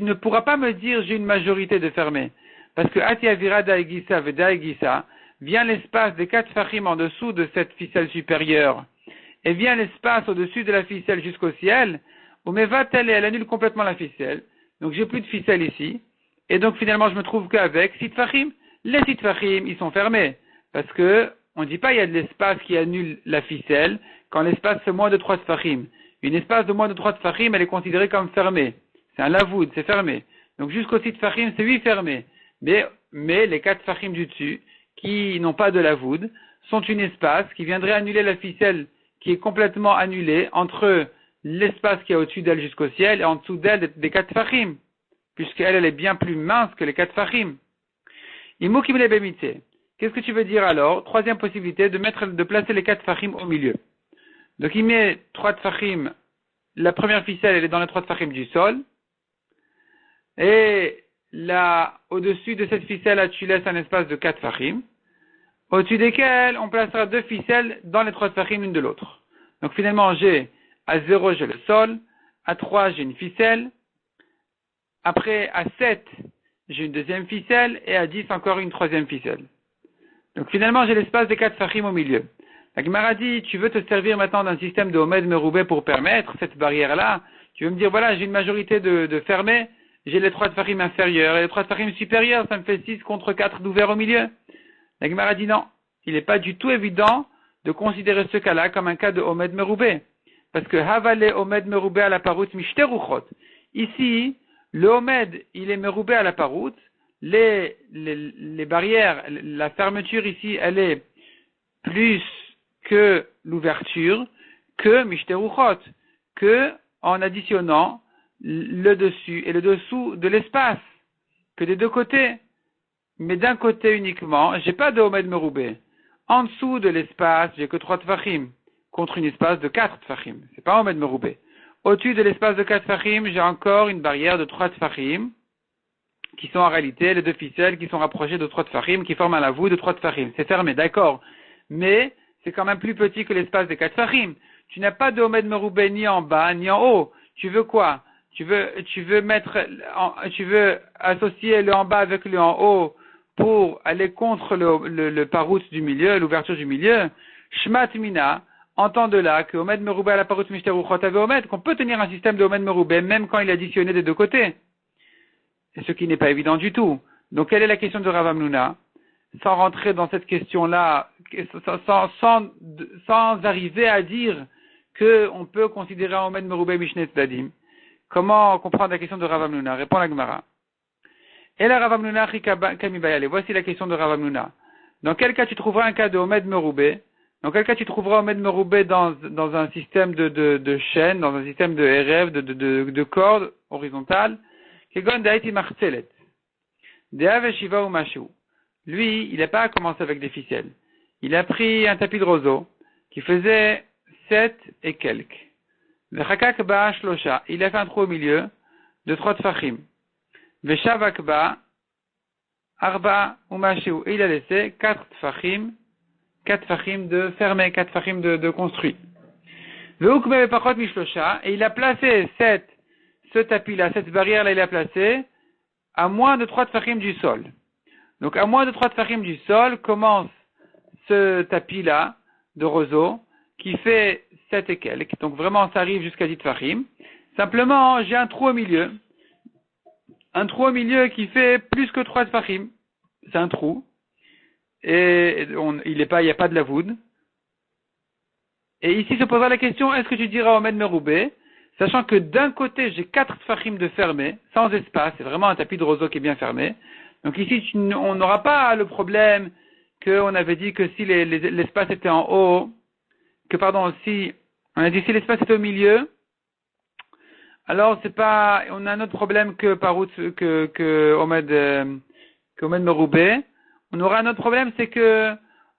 ne pourras pas me dire j'ai une majorité de fermés. Parce que Ati Avira Daegisa Vedaegisa vient l'espace des 4 tfachim en dessous de cette ficelle supérieure. Et vient l'espace au-dessus de la ficelle jusqu'au ciel, où Mevatel elle annule complètement la ficelle. Donc j'ai plus de ficelle ici. Et donc finalement je me trouve qu'avec 6 tfachim. Les 6 tfachim, ils sont fermés. Parce que on ne dit pas il y a de l'espace qui annule la ficelle quand l'espace fait moins de 3 tfachim. Une espace de moins de 3 tfachim, elle est considérée comme fermée. C'est un lavoud, c'est fermé. Donc jusqu'au 6 tfachim, c'est 8 fermés. Mais les 4 tfachim du dessus, qui n'ont pas de lavoud, sont une espace qui viendrait annuler la ficelle qui est complètement annulée entre l'espace qui est au-dessus d'elle jusqu'au ciel et en dessous d'elle des 4 tfachim. Puisqu'elle est bien plus mince que les 4 tfachim. Imukim le bemite. Qu'est-ce que tu veux dire alors? Troisième possibilité, de placer les 4 tfachim au milieu. Donc il met 3 tfachim, la première ficelle elle est dans les 3 tfachim du sol, et là, au-dessus de cette ficelle là, tu laisses un espace de 4 tfachim, au-dessus desquels on placera 2 ficelles dans les 3 tfachim l'une de l'autre. Donc finalement à 0 j'ai le sol, à 3 j'ai une ficelle, après à 7 j'ai une deuxième ficelle, et à 10 encore une troisième ficelle. Donc finalement, j'ai l'espace des 4 tfachim au milieu. La Gemara dit, tu veux te servir maintenant d'un système de Omed Meroubé pour permettre cette barrière-là. Tu veux me dire, voilà, j'ai une majorité de fermés, j'ai les 3 tfachim inférieurs, et les 3 tfachim supérieurs, ça me fait 6 contre 4 d'ouvert au milieu. La Gemara dit non, il n'est pas du tout évident de considérer ce cas-là comme un cas de Omed Meroubé. Parce que Havale Omed Meroubé à la parout Mishteruchot. Ici, le Omed, il est Meroubé à la parout. Les barrières, la fermeture ici, elle est plus que l'ouverture, que Mishteruchot, que en additionnant le dessus et le dessous de l'espace, que des deux côtés. Mais d'un côté uniquement, j'ai pas de Omed Meroubé. En dessous de l'espace, j'ai que 3 tfachim, contre une espace de 4 tfachim. C'est pas Omed Meroubé. Au-dessus de l'espace de 4 tfachim, j'ai encore une barrière de 3 tfachim, qui sont en réalité les deux ficelles qui sont rapprochées de 3 tfachim, qui forment un lavou de 3 tfachim. C'est fermé, d'accord. Mais c'est quand même plus petit que l'espace des 4 tfachim. Tu n'as pas de Omed Meroubé ni en bas, ni en haut. Tu veux quoi? Tu veux associer le en bas avec le en haut pour aller contre le parout du milieu, l'ouverture du milieu. Shmat Mina, entend de là que Omed Meroubé à la parout Mishtaruchot avait Omed, qu'on peut tenir un système de Omed Meroubé même quand il est additionné des deux côtés. Et ce qui n'est pas évident du tout. Donc quelle est la question de Rav Hamnouna? Sans rentrer dans cette question-là, sans arriver à dire qu'on peut considérer Omed Meroubé Mishne Tzadim. Comment comprendre la question de Rav Hamnouna? Répond la Gemara. Et la Rav Hamnouna Kamibayale. Voici la question de Rav Hamnouna. Dans quel cas tu trouveras un cas de Omed Meroubé? Dans quel cas tu trouveras Omed Meroubé dans un système de chaînes, dans un système de RF, de cordes horizontales? Kegon Daiti Marcelet. Deave Shiva ou Mashu. Lui, il n'a pas commencé avec des ficelles. Il a pris un tapis de roseau qui faisait 7 et quelques. Vechakak ba shlosha. Il a fait un trou au milieu de 3 tfachim. Veshavak ba arba ou Mashu. Et il a laissé 4 tfachim de fermé, 4 tfachim de construit. Veukme pachot mishlosha. Et il a placé ce tapis-là, cette barrière-là, il a placé à moins de 3 tfachim du sol. Donc, à moins de 3 tfachim du sol, commence ce tapis-là de roseau qui fait 7 et quelques. Donc, vraiment, ça arrive jusqu'à 10 tfachim. Simplement, j'ai un trou au milieu. Un trou au milieu qui fait plus que 3 tfachim. C'est un trou. Et il n'y a pas de la voûte. Et ici se posera la question, est-ce que tu diras Omed Meroubé? Sachant que d'un côté, j'ai 4 tfachim de fermé, sans espace, c'est vraiment un tapis de roseau qui est bien fermé. Donc ici, on n'aura pas le problème qu'on avait dit que si l'espace était en haut, si l'espace était au milieu, alors c'est pas, on a un autre problème que Omed Meroubé. On aura un autre problème, c'est que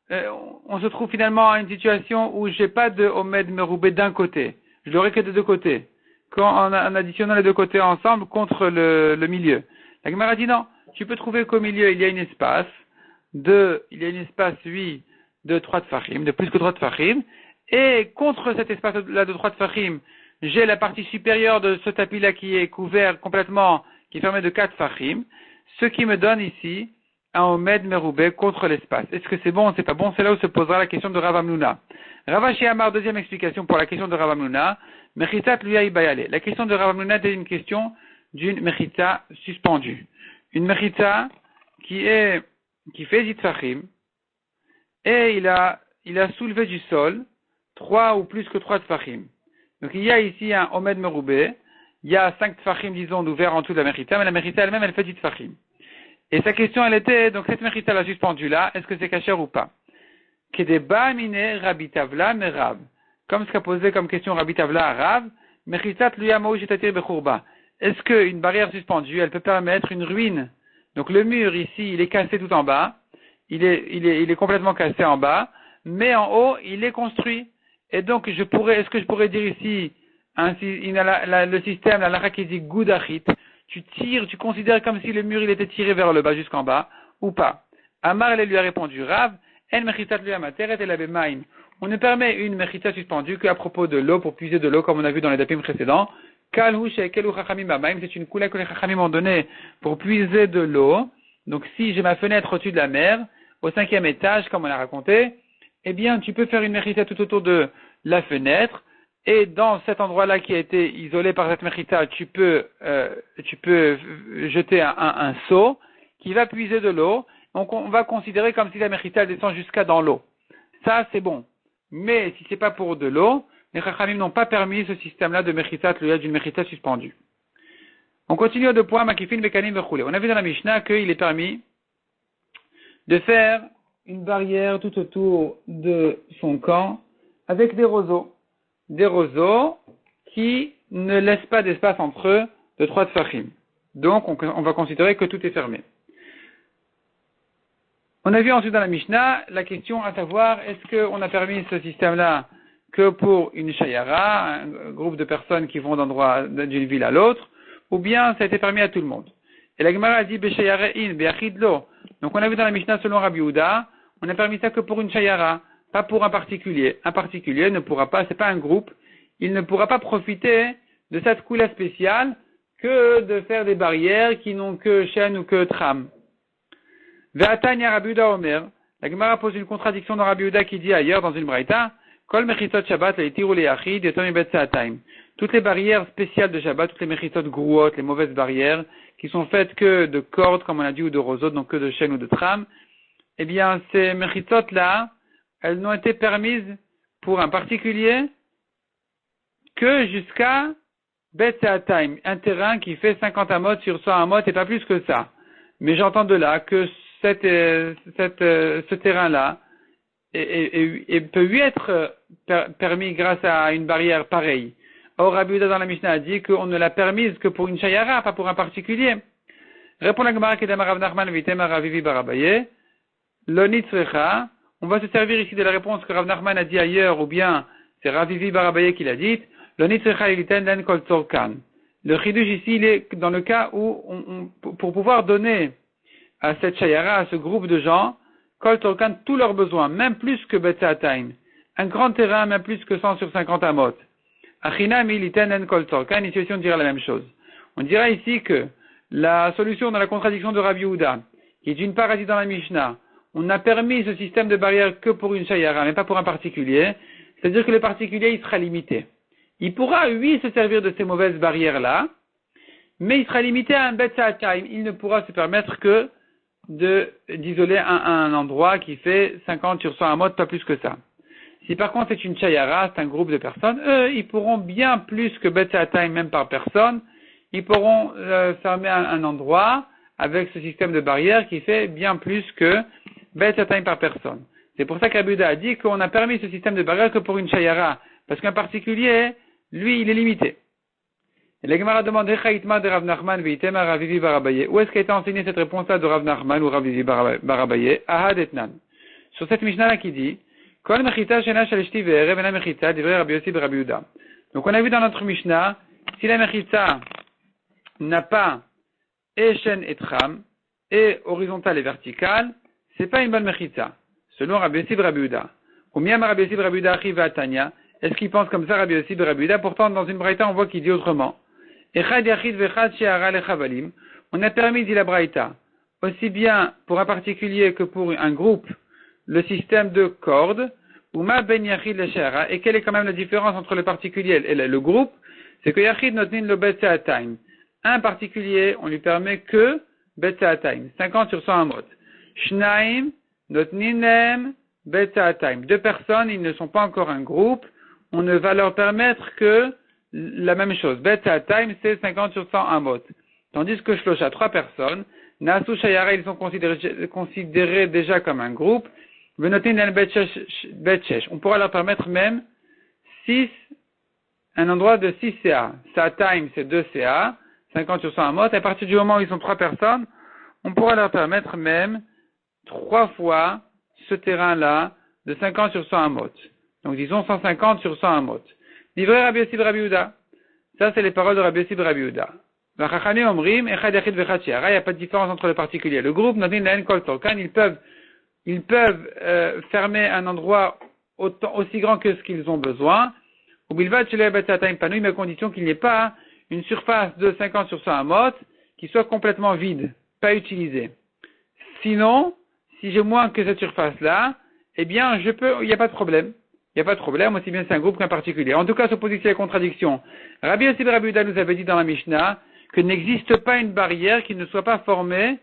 on se trouve finalement à une situation où j'ai pas de Omed Meroubé d'un côté. Je l'aurai que de deux côtés. En additionnant les deux côtés ensemble contre le milieu. La Gemara dit non. Tu peux trouver qu'au milieu, il y a un espace, oui, de 3 tfachim, de plus que 3 tfachim. Et contre cet espace-là de 3 tfachim, j'ai la partie supérieure de ce tapis-là qui est couvert complètement, qui est fermé de 4 tfachim. Ce qui me donne ici un Omed Meroubé contre l'espace. Est-ce que c'est bon ou c'est pas bon? C'est là où se posera la question de Rav Hamnouna. Rav Ashi Amar, deuxième explication pour la question de Rav Hamnouna. Mechitat lui bayale. La question de Rav Hamnouna est une question d'une mechita suspendue. Une mechita qui fait 10 tfachim et il a soulevé du sol 3 ou plus que 3 tfachim. Donc il y a ici un Omed Meroubé, il y a 5 tfachim disons d'ouvert en dessous de la mechita, mais la mechita elle-même elle fait 10 tfachim. Et sa question, elle était, donc cette mechita la suspendue là, est-ce que c'est kasher ou pas? Kedeba mine Rabbi Tavla merav. Comme ce qu'a posé comme question Rabbi Tavla à Rav, mechitat luyamou jetatir bechurba. Est-ce qu'une barrière suspendue, elle peut permettre une ruine? Donc le mur ici, il est cassé tout en bas, il est complètement cassé en bas, mais en haut, il est construit. Et donc est-ce que je pourrais dire ici, le système, la lacha qui dit goudachit, tu considères comme si le mur il était tiré vers le bas jusqu'en bas, ou pas? Amar lui a répondu, Rav, en mechitat luyamater et la bemaim. On ne permet une mechita suspendue qu'à propos de l'eau, pour puiser de l'eau, comme on a vu dans les dapim précédents. C'est une coulée que les chachamim ont donnée pour puiser de l'eau. Donc si j'ai ma fenêtre au-dessus de la mer, au 5e étage, comme on a raconté, eh bien tu peux faire une mechita tout autour de la fenêtre, et dans cet endroit-là qui a été isolé par cette mechita, tu peux jeter un seau qui va puiser de l'eau. Donc on va considérer comme si la mechita descend jusqu'à dans l'eau. Ça c'est bon. Mais si c'est pas pour de l'eau, les chachamim n'ont pas permis ce système-là de mechitat, d'une mechita suspendue. On continue au 2 points, makifin bekanim bechoulé. On a vu dans la Mishnah qu'il est permis de faire une barrière tout autour de son camp avec des roseaux. Des roseaux qui ne laissent pas d'espace entre eux de 3 tfachim. Donc on va considérer que tout est fermé. On a vu ensuite dans la Mishnah la question à savoir, est-ce qu'on a permis ce système-là que pour une shayara, un groupe de personnes qui vont d'une ville à l'autre, ou bien ça a été permis à tout le monde. Et la Gemara a dit Beshayarein, Beachidlo. Donc on a vu dans la Mishnah selon Rabbi Yehuda, on a permis ça que pour une shayara, pas pour un particulier. Un particulier ne pourra pas, c'est pas un groupe, il ne pourra pas profiter de cette coula spéciale que de faire des barrières qui n'ont que chaîne ou que trame. Ve'atanya Rabbi Yehuda Omer, la Gemara pose une contradiction dans Rabbi Yehuda qui dit ailleurs dans une braïta, Kol mechitzot Shabbat leitiru leyachid yotom mibet sa'ataim. Toutes les barrières spéciales de Shabbat, toutes les mechitzot gruot, les mauvaises barrières, qui sont faites que de cordes, comme on a dit, ou de roseaux, donc que de chaînes ou de trames, eh bien, ces mechitzot-là, elles n'ont été permises pour un particulier que jusqu'à Bet Sa'ataim, un terrain qui fait 50 amot sur 100 amot et pas plus que ça. Mais j'entends de là que ce terrain-là peut lui être permis grâce à une barrière pareille. Or, Rabbi Yehuda dans la Mishnah a dit qu'on ne l'a permise que pour une shayara, pas pour un particulier. Répond la Gemara Kedama Rav Nachman Vitema Ravivi Barabaye. L'onitzrecha. On va se servir ici de la réponse que Rav Nachman a dit ailleurs, ou bien c'est Ravivi Barabaye qui l'a dit. L'onitzrecha iliten len kol tzorkan. Le chidush ici, il est dans le cas où pour pouvoir donner à cette shayara, à ce groupe de gens, kol tzorkan, tous leurs besoins, même plus que Bet Sa'ataim. Un grand terrain, même plus que 100 sur 50 amot. Achinam iliten len kol tzorkan. Ici aussi on dira la même chose. On dira ici que la solution dans la contradiction de Rabbi Yehuda, qui d'une part a dit dans la Mishnah, on a permis ce système de barrière que pour une shayara, mais pas pour un particulier, c'est-à-dire que le particulier, il sera limité. Il pourra, oui, se servir de ces mauvaises barrières-là, mais il sera limité à un bet sa'ataim. Il ne pourra se permettre que d'isoler un endroit qui fait 50 sur 100 amot, pas plus que ça. Si par contre c'est une shayara, c'est un groupe de personnes, eux, ils pourront bien plus que bet sa'ataim, même par personne, ils pourront fermer un endroit avec ce système de barrière qui fait bien plus que bet sa'ataim par personne. C'est pour ça qu'Rabbi Yehuda a dit qu'on a permis ce système de barrière que pour une shayara, parce qu'un particulier, lui, il est limité. Et la Gemara demande de Rav Nachman veitema Ravivi Barabaye. Où est-ce qu'a été enseignée cette réponse-là de Rav Nachman ou Ravivi Barabaye? Ahad etnan. Sur cette Mishnah-là qui dit, Kol mechita shena shalishti ve'erev ena mechita divrei Rabbi Yossi Rabbi Yehuda. Donc on a vu dans notre Mishnah, si la mechita n'a pas et chaîne et tram, et horizontale et verticale, c'est pas une bonne mechita. Selon Rabbi Yossi Rabbi Yehuda. Ou miyam Rabbi Yossi Rabbi Yehuda achiv ve'atanya. Est-ce qu'il pense comme ça, Rabbi Yossi Rabbi Yehuda? Pourtant, dans une braïta, on voit qu'il dit autrement. Echad yachid vechad she'ara lechavalim. On a permis, dit la braïta, aussi bien pour un particulier que pour un groupe, le système de cordes, ou ma ben yachid le she'ara. Et quelle est quand même la différence entre le particulier et le groupe? C'est que yachid notnin le bet sa'ataim. Un particulier, on lui permet que bet sa'ataim, 50 sur 100 amot. Shnaim notninem bet sa'ataim. Deux personnes, ils ne sont pas encore un groupe. On ne va leur permettre que la même chose. Bet sa'ataim, c'est 50 sur 100 amot. Tandis que Shlosha, 3 personnes, Nasu Shayara, ils sont considérés déjà comme un groupe. Venotin el bet shesh. On pourra leur permettre même 6, un endroit de 6 CA. Sa'ataim, c'est 2 CA, 50 sur 100 amot. À partir du moment où ils sont 3 personnes, on pourra leur permettre même 3 fois ce terrain-là de 50 sur 100 amot. Donc disons 150 sur 100 amot. Livré Rabbi Yossi Rabbi Yehuda. Ça, c'est les paroles de Rabbi Yossi Rabbi Yehuda. Il n'y a pas de différence entre les particuliers. Le groupe, ils peuvent fermer un endroit aussi grand que ce qu'ils ont besoin. Mais à condition qu'il n'y ait pas une surface de 50 sur 100 amot qui soit complètement vide, pas utilisée. Sinon, si j'ai moins que cette surface-là, eh bien, il n'y a pas de problème. Il n'y a pas de problème, aussi bien c'est un groupe qu'un particulier. En tout cas, s'oppose ici à la contradiction. Rabbi Yossi Rabbi Yehuda nous avait dit dans la Mishnah que n'existe pas une barrière qui ne soit pas formée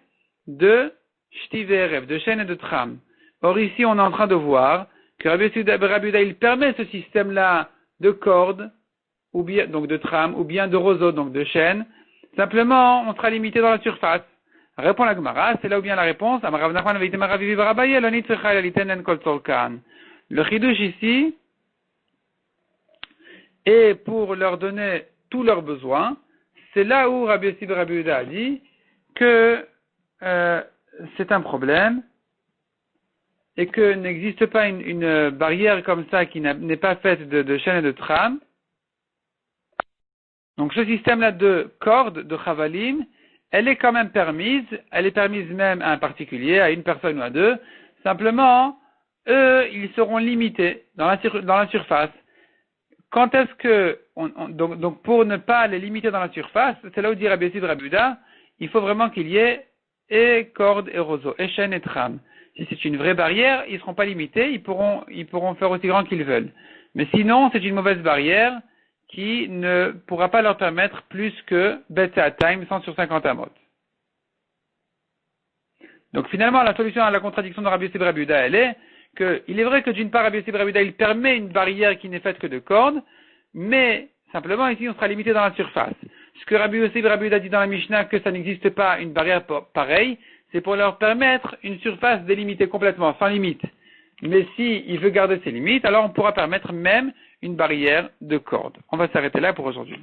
de shti ve'erev, de chaîne et de tram. Or ici, on est en train de voir que Rabbi Yossi Rabbi Yehuda, il permet ce système-là de cordes, ou bien, donc de tram, ou bien de roseaux, donc de chaîne. Simplement, on sera limité dans la surface. Répond la Gemara, c'est là où vient la réponse. Le chidouche ici est pour leur donner tous leurs besoins. C'est là où Rabbi Yossi Rabbi Yehuda a dit que c'est un problème et que n'existe pas une barrière comme ça qui n'est pas faite de chaînes et de trames, donc ce système-là de cordes, de chavalim, elle est quand même permise, elle est permise même à un particulier, à une personne ou à deux, simplement, eux, ils seront limités dans la surface. Quand est-ce que, donc pour ne pas les limiter dans la surface, c'est là où dit Rabbi Yossi de Rabbi Yehuda, il faut vraiment qu'il y ait et cordes et roseaux, et chaînes et trames. Si c'est une vraie barrière, ils ne seront pas limités, ils pourront faire aussi grand qu'ils veulent. Mais sinon, c'est une mauvaise barrière qui ne pourra pas leur permettre plus que Betsa Time, 100 sur 50 amot. Donc finalement, la solution à la contradiction de Rabbi Yossi de Rabbi Yehuda, elle est qu'il est vrai que d'une part, Rabbi Yossi de Rabbi Yehuda, il permet une barrière qui n'est faite que de cordes, mais simplement ici, on sera limité dans la surface. Ce que Rabbi Yossi de Rabbi Yehuda dit dans la Mishnah, que ça n'existe pas une barrière pareille, c'est pour leur permettre une surface délimitée complètement, sans limite. Mais si il veut garder ses limites, alors on pourra permettre même une barrière de cordes. On va s'arrêter là pour aujourd'hui.